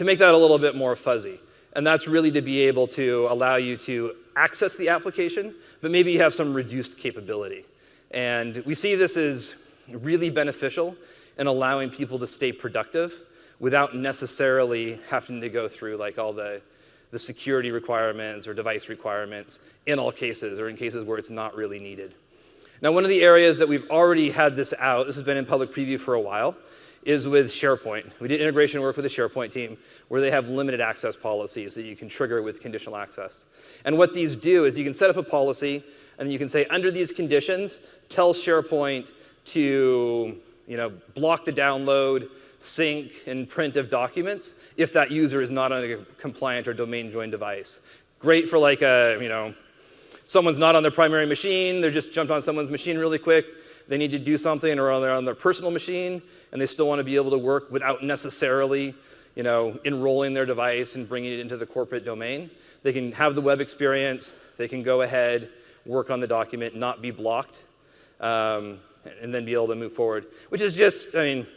make that a little bit more fuzzy. And that's really to be able to allow you to access the application, but maybe you have some reduced capability. And we see this as really beneficial in allowing people to stay productive without necessarily having to go through like all the security requirements or device requirements in all cases or in cases where it's not really needed. Now, one of the areas that we've already had this out, this has been in public preview for a while, is with SharePoint. We did integration work with the SharePoint team where they have limited access policies that you can trigger with conditional access. And what these do is you can set up a policy and you can say, under these conditions, tell SharePoint to block the download, sync, and print of documents if that user is not on a compliant or domain-joined device. Great for like someone's not on their primary machine, they're just jumped on someone's machine really quick, they need to do something, or they're on their personal machine, and they still want to be able to work without necessarily enrolling their device and bringing it into the corporate domain. They can have the web experience, they can go ahead, work on the document, not be blocked, and then be able to move forward, which is just, one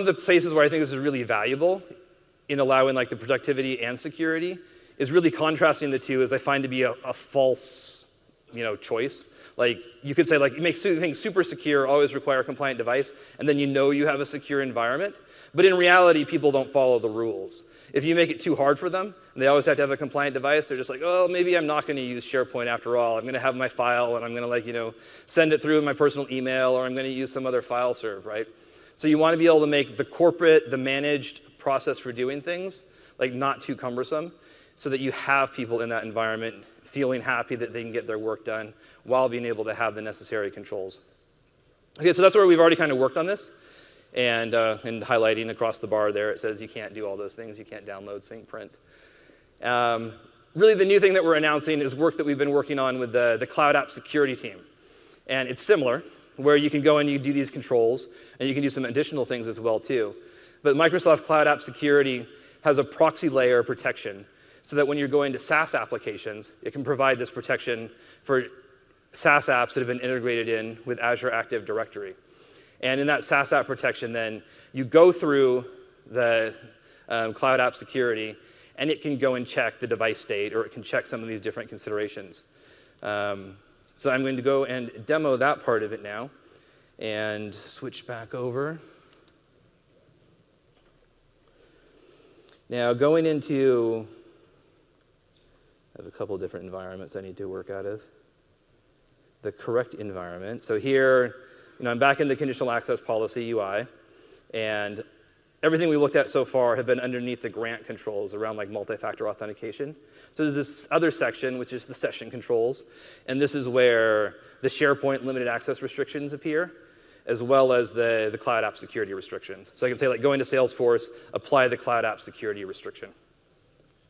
of the places where I think this is really valuable in allowing like the productivity and security is really contrasting the two as I find to be a false choice. Like you could say like it makes things super secure, always require a compliant device, and then you have a secure environment. But in reality, people don't follow the rules. If you make it too hard for them, and they always have to have a compliant device, they're just like, oh, maybe I'm not going to use SharePoint after all. I'm going to have my file, and I'm going to send it through in my personal email, or I'm going to use some other file serve, right? So you want to be able to make the corporate, the managed process for doing things like not too cumbersome so that you have people in that environment feeling happy that they can get their work done while being able to have the necessary controls. Okay, so that's where we've already kind of worked on this. And highlighting across the bar there, it says you can't do all those things. You can't download, sync, print. Really, the new thing that we're announcing is work that we've been working on with the Cloud App Security team. And it's similar, where you can go and you do these controls, and you can do some additional things as well, too. But Microsoft Cloud App Security has a proxy layer protection so that when you're going to SaaS applications, it can provide this protection for SaaS apps that have been integrated in with Azure Active Directory. And in that SaaS app protection, then, you go through the cloud app security, and it can go and check the device state, or it can check some of these different considerations. So I'm going to go and demo that part of it now, and switch back over. Now, going into, I have a couple different environments I need to work out of. The correct environment. So here, I'm back in the conditional access policy UI, and everything we looked at so far have been underneath the grant controls around like multi-factor authentication. So there's this other section, which is the session controls, and this is where the SharePoint limited access restrictions appear, as well as the cloud app security restrictions. So I can say, like, go into Salesforce, apply the cloud app security restriction,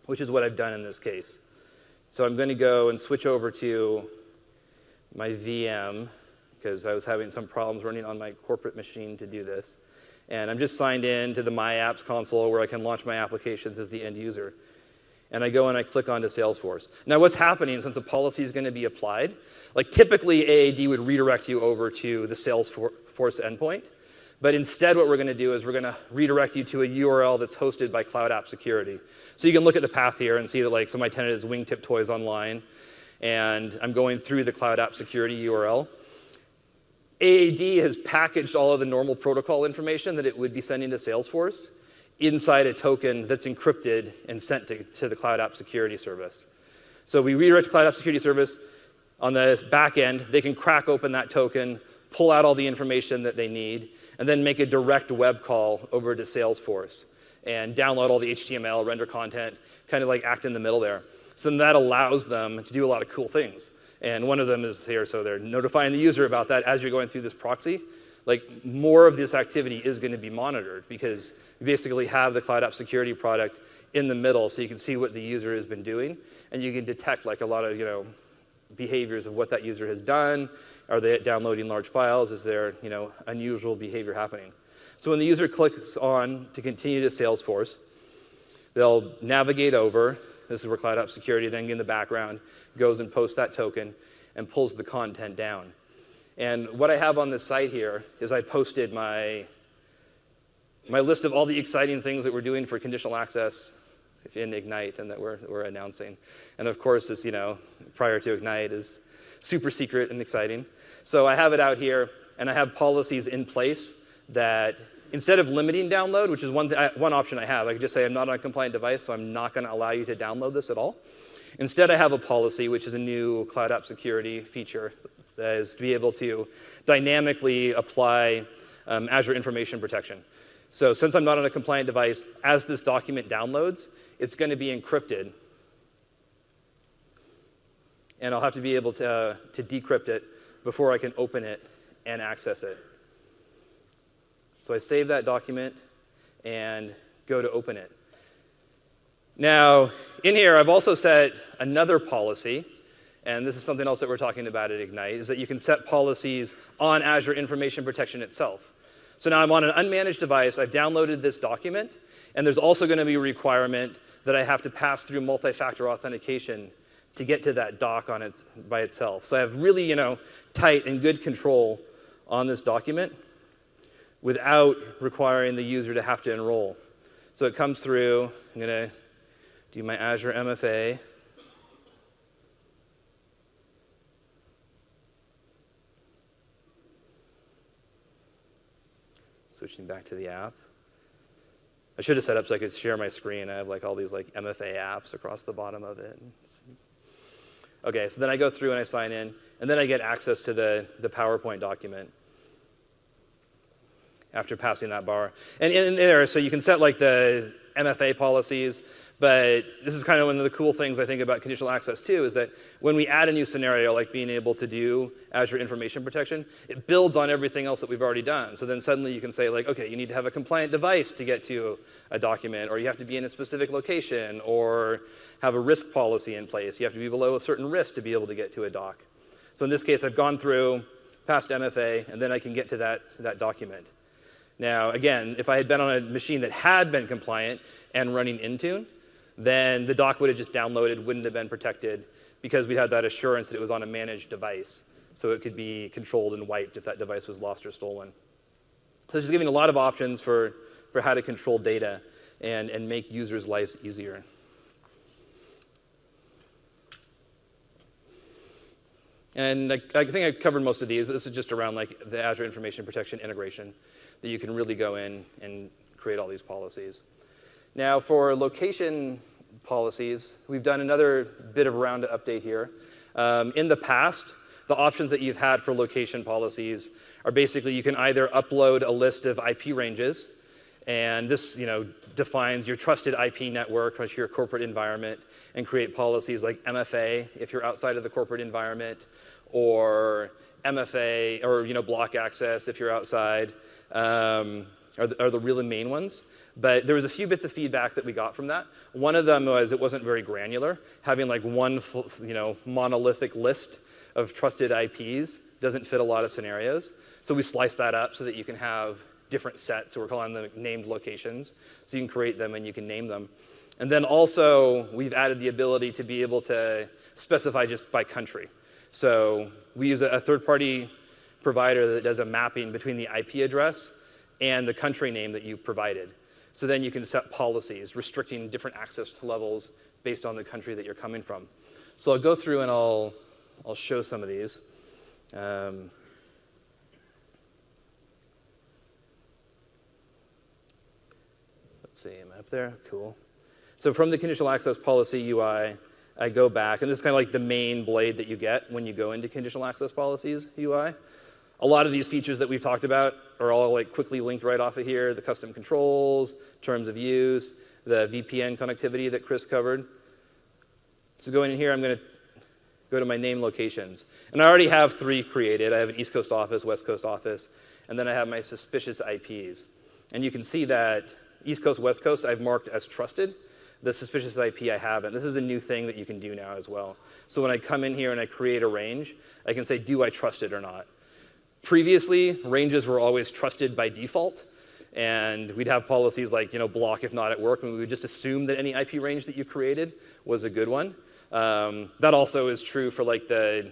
which is what I've done in this case. So I'm going to go and switch over to my VM, because I was having some problems running on my corporate machine to do this. And I'm just signed in to the My Apps console, where I can launch my applications as the end user. And I go and I click onto Salesforce. Now, what's happening, since a policy is going to be applied, like typically AAD would redirect you over to the Salesforce endpoint. But instead, what we're going to do is we're going to redirect you to a URL that's hosted by Cloud App Security. So you can look at the path here and see that, like, so my tenant is Wingtip Toys Online, and I'm going through the Cloud App Security URL. AAD has packaged all of the normal protocol information that it would be sending to Salesforce inside a token that's encrypted and sent to the Cloud App Security Service. So we redirect to Cloud App Security Service. On the back end, they can crack open that token, pull out all the information that they need, and then make a direct web call over to Salesforce and download all the HTML, render content, kind of like act in the middle there. So then that allows them to do a lot of cool things. And one of them is here, so they're notifying the user about that as you're going through this proxy. Like, more of this activity is going to be monitored, because you basically have the Cloud App Security product in the middle, so you can see what the user has been doing, and you can detect like a lot of behaviors of what that user has done. Are they downloading large files? Is there unusual behavior happening? So when the user clicks on to continue to Salesforce, they'll navigate over. This is where Cloud App Security then in the background goes and posts that token and pulls the content down. And what I have on this site here is I posted my list of all the exciting things that we're doing for conditional access in Ignite and that we're announcing. And of course, this, prior to Ignite is super secret and exciting. So I have it out here, and I have policies in place that instead of limiting download, which is one option I have, I could just say I'm not on a compliant device, so I'm not going to allow you to download this at all. Instead, I have a policy, which is a new Cloud App Security feature, that is to be able to dynamically apply Azure Information Protection. So since I'm not on a compliant device, as this document downloads, it's going to be encrypted. And I'll have to be able to decrypt it before I can open it and access it. So I save that document and go to open it. Now, in here, I've also set another policy, and this is something else that we're talking about at Ignite, is that you can set policies on Azure Information Protection itself. So now I'm on an unmanaged device, I've downloaded this document, and there's also going to be a requirement that I have to pass through multi-factor authentication to get to that doc by itself. So I have really, tight and good control on this document without requiring the user to have to enroll. So it comes through, I'm going to do my Azure MFA. Switching back to the app. I should have set up so I could share my screen. I have like all these like MFA apps across the bottom of it. Okay, so then I go through and I sign in, and then I get access to the PowerPoint document after passing that bar. And in there, so you can set like the MFA policies, but this is kind of one of the cool things I think about conditional access too, is that when we add a new scenario, like being able to do Azure Information Protection, it builds on everything else that we've already done. So then suddenly you can say like, okay, you need to have a compliant device to get to a document, or you have to be in a specific location, or have a risk policy in place. You have to be below a certain risk to be able to get to a doc. So in this case, I've gone through, past MFA, and then I can get to that document. Now, again, if I had been on a machine that had been compliant and running Intune, then the doc would have just downloaded, wouldn't have been protected, because we had that assurance that it was on a managed device. So it could be controlled and wiped if that device was lost or stolen. So it's just giving a lot of options for how to control data and make users' lives easier. And I think I covered most of these, but this is just around like the Azure Information Protection integration that you can really go in and create all these policies. Now for location policies, we've done another bit of round update here. In the past, the options that you've had for location policies are basically you can either upload a list of IP ranges, and this defines your trusted IP network or your corporate environment, and create policies like MFA if you're outside of the corporate environment, or MFA or block access if you're outside, are the really main ones. But there was a few bits of feedback that we got from that. One of them was it wasn't very granular. Having like one monolithic list of trusted IPs doesn't fit a lot of scenarios. So we sliced that up so that you can have different sets. So we're calling them named locations. So you can create them and you can name them. And then also, we've added the ability to be able to specify just by country. So we use a third-party provider that does a mapping between the IP address and the country name that you provided. So then you can set policies restricting different access levels based on the country that you're coming from. So I'll go through and I'll show some of these. Let's see, am I up there? Cool. So from the conditional access policy UI, I go back, and this is kind of like the main blade that you get when you go into conditional access policies UI. A lot of these features that we've talked about are all like quickly linked right off of here, the custom controls, terms of use, the VPN connectivity that Chris covered. So going in here, I'm going to go to my name locations. And I already have 3 created. I have an East Coast office, West Coast office, and then I have my suspicious IPs. And you can see that East Coast, West Coast, I've marked as trusted. The suspicious IP I haven't. This is a new thing that you can do now as well. So when I come in here and I create a range, I can say, do I trust it or not? Previously, ranges were always trusted by default, and we'd have policies like block if not at work, and we would just assume that any IP range that you created was a good one. That also is true for like the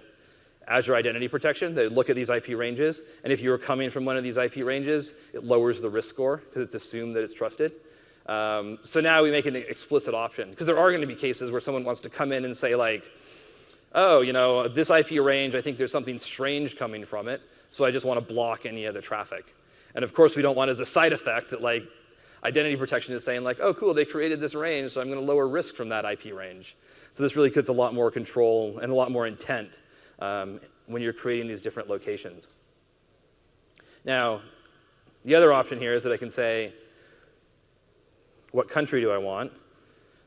Azure Identity Protection. They look at these IP ranges, and if you were coming from one of these IP ranges, it lowers the risk score because it's assumed that it's trusted. So now we make an explicit option, because there are going to be cases where someone wants to come in and say like, oh, this IP range, I think there's something strange coming from it, so I just want to block any of the traffic. And of course, we don't want as a side effect that like identity protection is saying like, oh, cool, they created this range, so I'm going to lower risk from that IP range. So this really puts a lot more control and a lot more intent when you're creating these different locations. Now, the other option here is that I can say, what country do I want?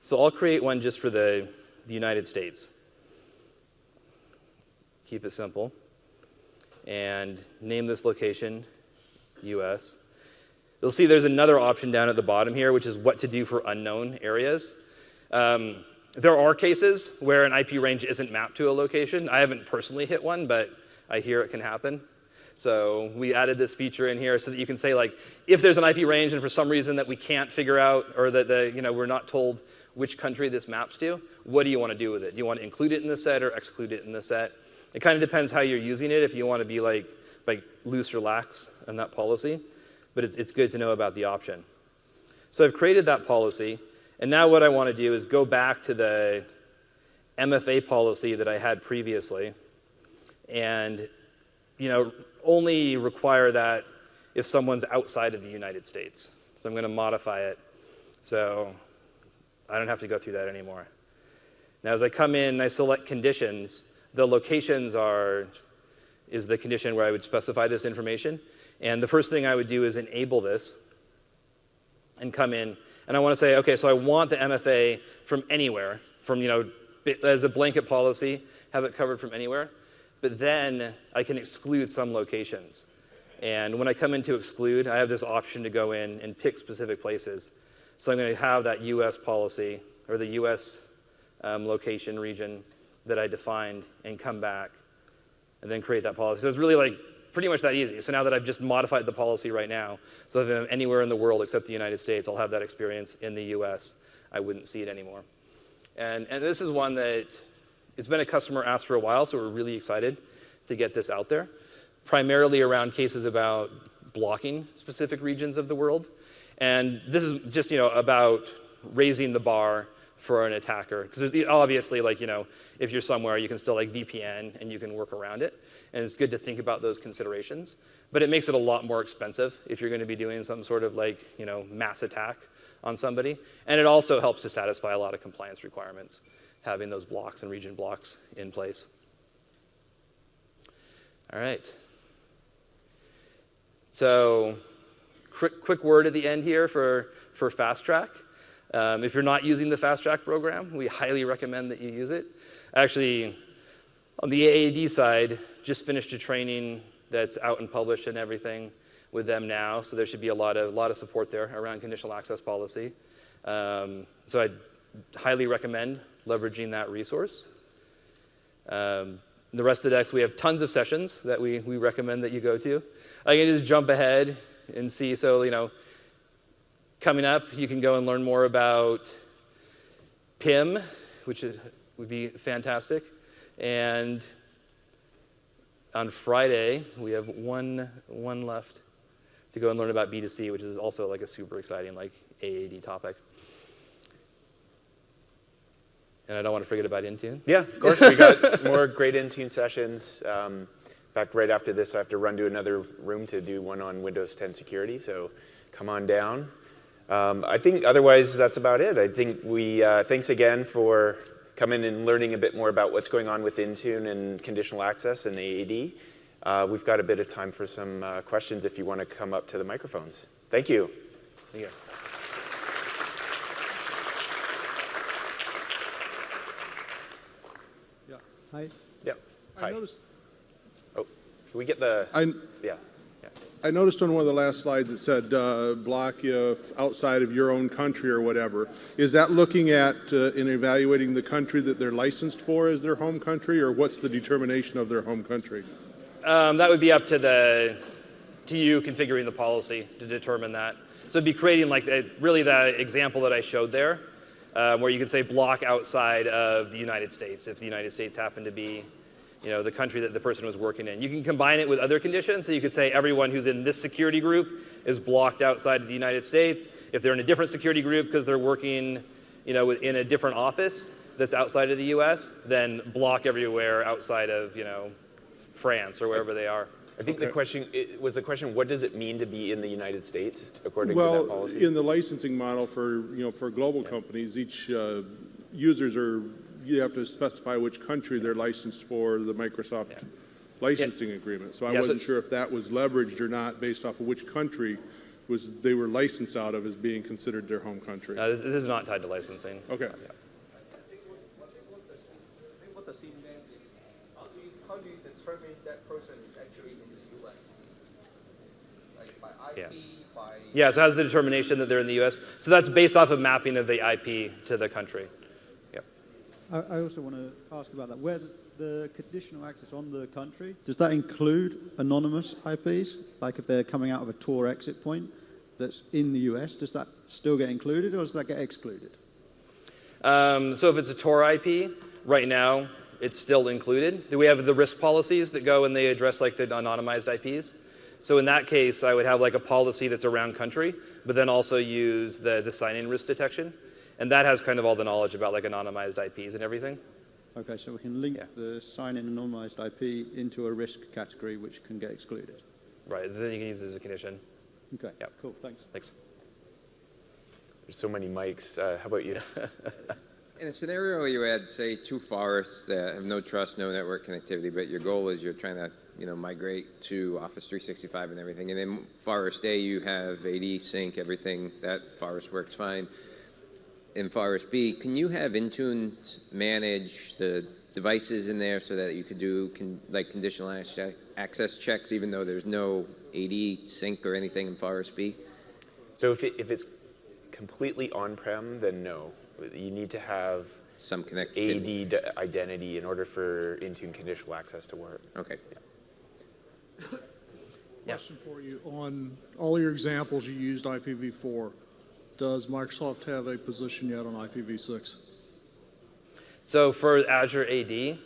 So I'll create one just for the United States. Keep it simple. And name this location US. You'll see there's another option down at the bottom here, which is what to do for unknown areas. There are cases where an IP range isn't mapped to a location. I haven't personally hit one, but I hear it can happen. So we added this feature in here so that you can say, like, if there's an IP range and for some reason that we can't figure out, or that we're not told which country this maps to, what do you want to do with it? Do you want to include it in the set or exclude it in the set? It kind of depends how you're using it, if you want to be like loose or lax in that policy. But it's good to know about the option. So I've created that policy. And now what I want to do is go back to the MFA policy that I had previously and only require that if someone's outside of the United States. So I'm going to modify it so I don't have to go through that anymore. Now as I come in and I select conditions, the locations is the condition where I would specify this information. And the first thing I would do is enable this and come in. And I want to say, OK, so I want the MFA from anywhere, as a blanket policy, have it covered from anywhere. But then I can exclude some locations. And when I come in to exclude, I have this option to go in and pick specific places. So I'm going to have that US policy, or the US location region that I defined, and come back and then create that policy. So it's really pretty much that easy. So now that I've just modified the policy right now, so if I'm anywhere in the world except the United States, I'll have that experience in the US. I wouldn't see it anymore. And this is one that it's been a customer ask for a while, so we're really excited to get this out there, primarily around cases about blocking specific regions of the world. And this is just about raising the bar for an attacker. Because obviously, if you're somewhere, you can still VPN and you can work around it. And it's good to think about those considerations. But it makes it a lot more expensive if you're going to be doing some sort of mass attack on somebody. And it also helps to satisfy a lot of compliance requirements, having those blocks and region blocks in place. All right. So quick word at the end here for Fast Track. If you're not using the Fast Track program, we highly recommend that you use it. Actually, on the AAD side, just finished a training that's out and published and everything with them now, so there should be a lot of support there around conditional access policy. So I'd highly recommend leveraging that resource. The rest of the decks, we have tons of sessions that we recommend that you go to. I can just jump ahead and see. So, coming up, you can go and learn more about PIM, which would be fantastic. And on Friday, we have one left to go and learn about B2C, which is also a super exciting AAD topic. And I don't want to forget about Intune. Yeah, of course. We got more great Intune sessions. In fact, right after this, I have to run to another room to do one on Windows 10 security, so come on down. I think otherwise that's about it. I think thanks again for coming and learning a bit more about what's going on with Intune and conditional access and AAD. We've got a bit of time for some questions if you want to come up to the microphones. Thank you. Thank you. Yeah. Hi. Yeah. Hi. I noticed. Oh, can we get the? Yeah. I noticed on one of the last slides it said block you outside of your own country or whatever. Is that looking at in evaluating the country that they're licensed for as their home country, or what's the determination of their home country? That would be up to you configuring the policy to determine that. So it'd be creating really the example that I showed there, where you could say block outside of the United States if the United States happened to be the country that the person was working in. You can combine it with other conditions. So you could say everyone who's in this security group is blocked outside of the United States. If they're in a different security group because they're working in a different office that's outside of the US, then block everywhere outside of France or wherever they are. I think the question was what does it mean to be in the United States according to that policy? Well, in the licensing model for global companies, each users you have to specify which country they're licensed for the Microsoft licensing agreement. So I wasn't sure if that was leveraged or not based off of which country they were licensed out of as being considered their home country. This is not tied to licensing. Okay. I think what the scene meant is how do you determine that person is actually in the U.S.? Like by IP, by... Yeah, so it has the determination that they're in the U.S. So that's based off of mapping of the IP to the country. Yep. I also want to ask about that. Where the conditional access on the country, does that include anonymous IPs? Like if they're coming out of a Tor exit point that's in the US, does that still get included or does that get excluded? So if it's a Tor IP, right now it's still included. We have the risk policies that go and they address the anonymized IPs. So in that case, I would have a policy that's around country, but then also use the sign-in risk detection. And that has kind of all the knowledge about anonymized IPs and everything. Okay, so we can link the sign-in anonymized IP into a risk category which can get excluded. Right, then you can use it as a condition. Okay, Yep. Cool, thanks. Thanks. There's so many mics. How about you? In a scenario where you had, say, two forests that have no trust, no network connectivity, but your goal is you're trying to migrate to Office 365 and everything, and in Forest A you have AD sync, everything, that forest works fine. In Forest B, can you have Intune manage the devices in there so that you could do conditional access checks even though there's no AD sync or anything in Forest B? So if it's completely on-prem, then no. You need to have some connectivity. AD identity in order for Intune conditional access to work. Okay. Question for you. On all your examples, you used IPv4. Does Microsoft have a position yet on IPv6? So for Azure AD,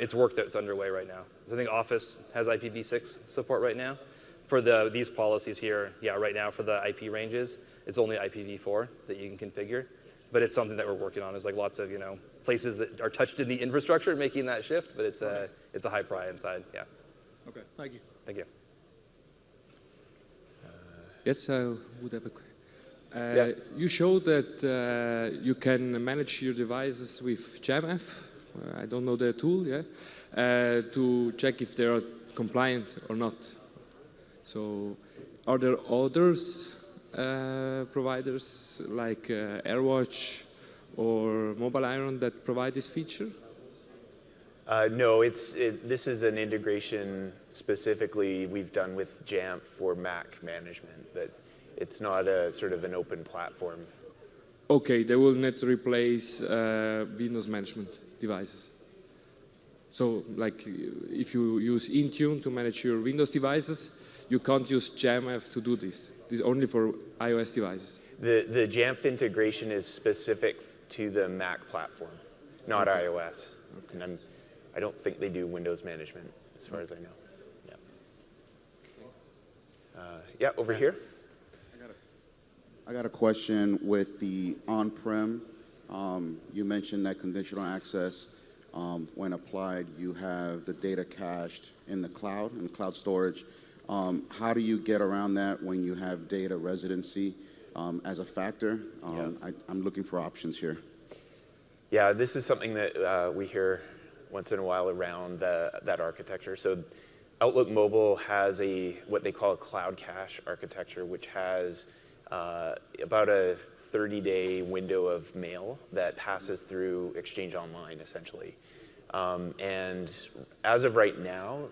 it's work that's underway right now. So I think Office has IPv6 support right now. for these policies here, yeah, right now for the IP ranges, it's only IPv4 that you can configure. But it's something that we're working on. There's like lots of places that are touched in the infrastructure making that shift, but it's a high priority inside. Yeah. Okay, thank you. Thank you. Yes, I would have a You showed that you can manage your devices with JAMF. I don't know the tool, to check if they are compliant or not. So, are there others providers like AirWatch or Mobile Iron that provide this feature? No, this is an integration specifically we've done with Jamf for Mac management. That it's not a sort of an open platform. Okay, they will not replace Windows management devices. So, like, if you use Intune to manage your Windows devices, you can't use JAMF to do this. This is only for iOS devices. The Jamf integration is specific to the Mac platform, not iOS. Okay. And I don't think they do Windows management, as far as I know. Yeah, over here. I got a question with the on-prem. You mentioned that conditional access, when applied, you have the data cached in the cloud storage. How do you get around that when you have data residency as a factor? I'm looking for options here. Yeah, this is something that we hear once in a while around that architecture. So Outlook Mobile has what they call a cloud cache architecture, which has about a 30-day window of mail that passes through Exchange Online, essentially. And as of right now,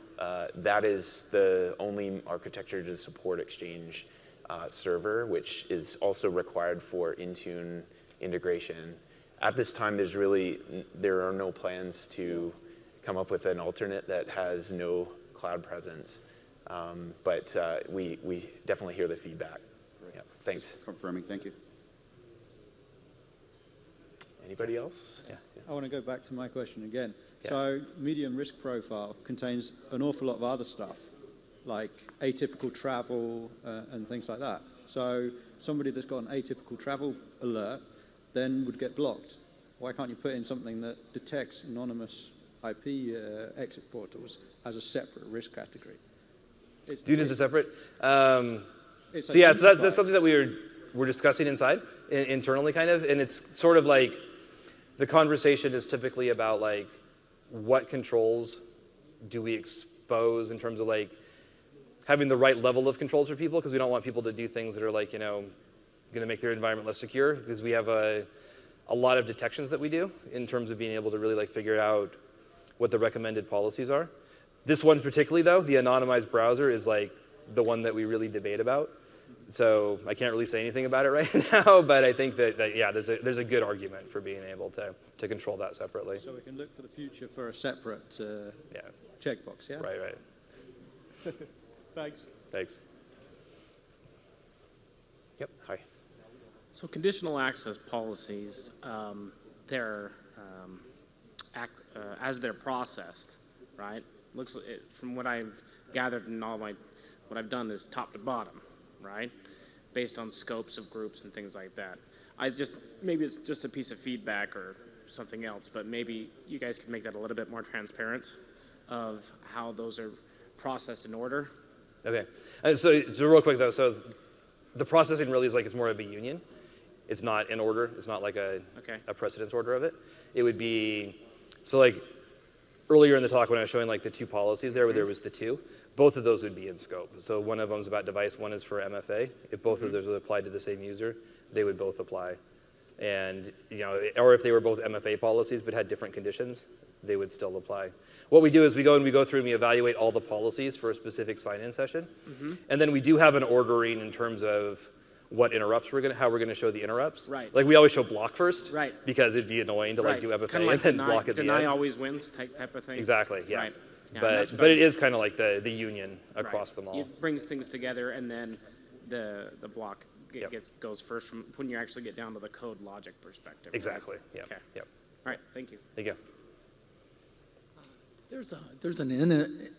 that is the only architecture to support Exchange Server, which is also required for Intune integration. At this time, there are no plans to come up with an alternate that has no cloud presence. But we definitely hear the feedback. Yeah, thanks. Just confirming, thank you. Anybody else? Yeah. I want to go back to my question again. Yeah. So medium risk profile contains an awful lot of other stuff, like atypical travel and things like that. So somebody that's got an atypical travel alert then would get blocked. Why can't you put in something that detects anonymous IP exit portals as a separate risk category? Do it as a separate? So that's something that we're discussing inside, internally kind of, and it's sort of like the conversation is typically about like what controls do we expose in terms of like having the right level of controls for people, because we don't want people to do things that are like, going to make their environment less secure, because we have a lot of detections that we do in terms of being able to really like figure out what the recommended policies are. This one particularly though, the anonymized browser is like the one that we really debate about. So I can't really say anything about it right now, but I think that yeah, there's a good argument for being able to control that separately. So we can look for the future for a separate checkbox, yeah? Right. Thanks. Thanks. Yep, hi. So conditional access policies, as they're processed, right? From what I've gathered and what I've done is top to bottom, right? Based on scopes of groups and things like that. Maybe it's just a piece of feedback or something else, but maybe you guys could make that a little bit more transparent of how those are processed in order. Okay, so real quick though, so the processing really is like it's more of a union. It's not in order. It's not like a precedence order of it. It would be, so like earlier in the talk when I was showing like the two policies there, where there was the two, both of those would be in scope. So one of them is about device, one is for MFA. If both of those would apply to the same user, they would both apply. And, or if they were both MFA policies but had different conditions, they would still apply. What we do is we go through and we evaluate all the policies for a specific sign-in session. And then we do have an ordering in terms of what interrupts how we're gonna show the interrupts. Right. Like we always show block first. Right. Because it'd be annoying to like do MFA Kinda like and then block at the end. deny always wins type of thing. Exactly, yeah. Right. Yeah, but it is kind of like the union across them all. It brings things together, and then the block goes first from when you actually get down to the code logic perspective. Exactly, yeah. Okay. Yep. All right, thank you. There you go. There's an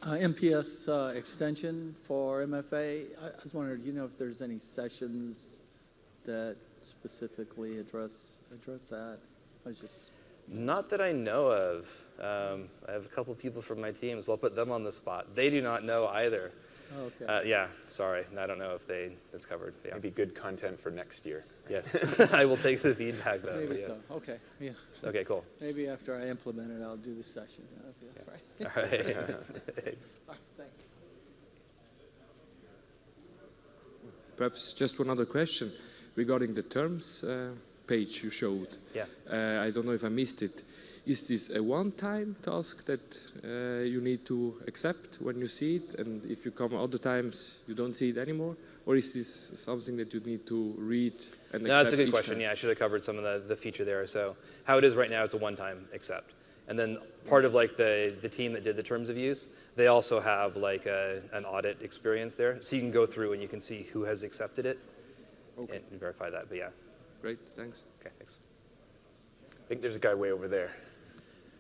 MPS extension for MFA. I was wondering, do you know if there's any sessions that specifically address that? I was just Not that I know of. I have a couple people from my team, so I'll put them on the spot. They do not know either. oh, okay. Yeah, sorry. I don't know if it's covered. Yeah. Maybe good content for next year. Yes, I will take the feedback though. Maybe Yeah. so. Okay. Yeah. Okay, cool. Maybe after I implement it, I'll do the session. That'll be all right. All right. Thanks. All right, thanks. Perhaps just one other question regarding the terms page you showed. Yeah. I don't know if I missed it. Is this a one-time task that you need to accept when you see it, and if you come other times you don't see it anymore? Or is this something that you need to read and accept? No, that's a good each question. time? Yeah, I should have covered some of the feature there. So how it is right now is a one-time accept. And then part of like the team that did the terms of use, they also have like an audit experience there. So you can go through and you can see who has accepted it and verify that. But yeah. Great, thanks. Okay, thanks. I think there's a guy way over there.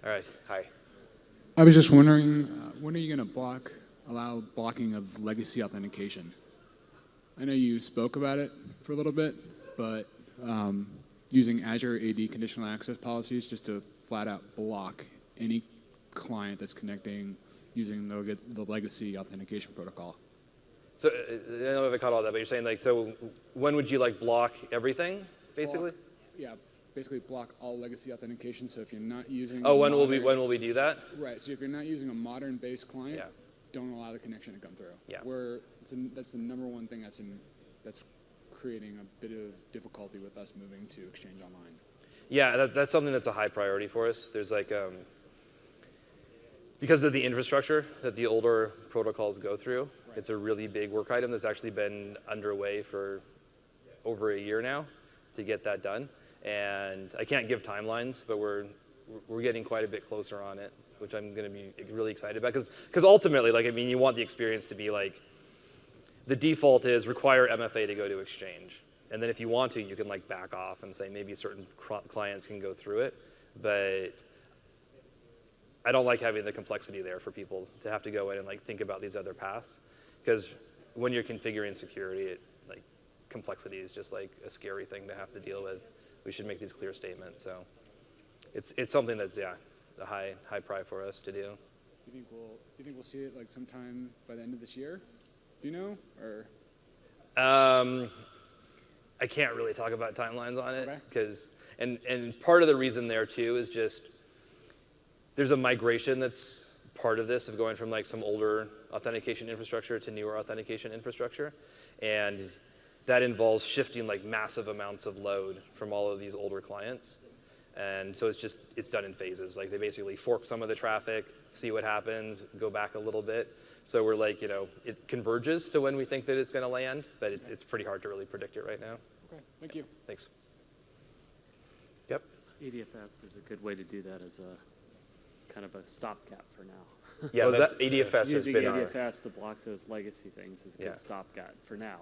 All right. Hi. I was just wondering, when are you going to allow blocking of legacy authentication? I know you spoke about it for a little bit, but using Azure AD conditional access policies just to flat out block any client that's connecting using the legacy authentication protocol. So I don't know if I caught all that, but you're saying like, so when would you like block everything, basically? Yeah, basically block all legacy authentication. So if you're not using when will we do that? Right. So if you're not using a modern based client, Yeah. don't allow the connection to come through. Yeah. That's the number one thing that's creating a bit of difficulty with us moving to Exchange Online. Yeah, that's something that's a high priority for us. There's like, because of the infrastructure that the older protocols go through, it's a really big work item that's actually been underway for over a year now to get that done. And I can't give timelines, but we're getting quite a bit closer on it, which I'm going to be really excited about. Because ultimately, like, I mean, you want the experience to be like, the default is require MFA to go to Exchange. And then if you want to, you can like back off and say maybe certain clients can go through it. But I don't like having the complexity there for people to have to go in and like think about these other paths. Because when you're configuring security, like complexity is just like a scary thing to have to deal with. We should make these clear statements. So it's something that's, yeah, a high priority for us to do. Do you think we'll see it like sometime by the end of this year? Do you know, or? I can't really talk about timelines on it Okay. because, and part of the reason there too is just there's a migration that's part of this of going from like some older authentication infrastructure to newer authentication infrastructure, and that involves shifting like massive amounts of load from all of these older clients. And so it's done in phases. Like they basically fork some of the traffic, see what happens, go back a little bit. So we're like, it converges to when we think that it's going to land, but it's pretty hard to really predict it right now. Okay, thank you. Thanks. Yep. ADFS is a good way to do that as a kind of a stopgap for now. Yeah, ADFS has Using been ADFS to block those legacy things is a good stopgap for now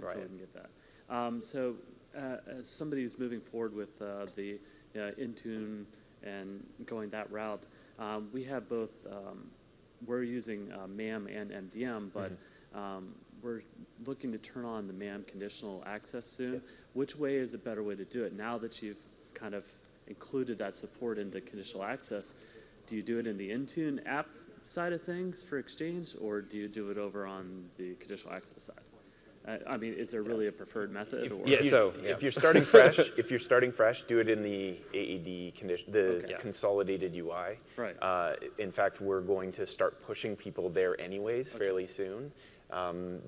until we can get that. So as somebody who's moving forward with the Intune and going that route, we have both, we're using MAM and MDM, but we're looking to turn on the MAM conditional access soon. Yes. Which way is a better way to do it? Now that you've kind of included that support into conditional access, do you do it in the Intune app side of things for Exchange, or do you do it over on the conditional access side? I mean, is there really a preferred method? If you're starting fresh, do it in the AAD condition, consolidated UI. Right. In fact, we're going to start pushing people there anyways fairly soon.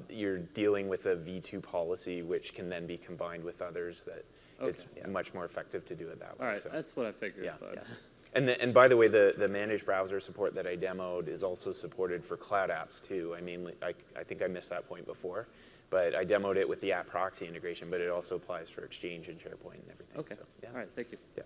You're dealing with a V2 policy, which can then be combined with others. That it's much more effective to do it that way. All right, that's what I figured. Yeah. But. And by the way, the managed browser support that I demoed is also supported for cloud apps too. I mean, I think I missed that point before. But I demoed it with the app proxy integration, but it also applies for Exchange and SharePoint and everything. Okay. So, yeah. All right. Thank you. Yeah.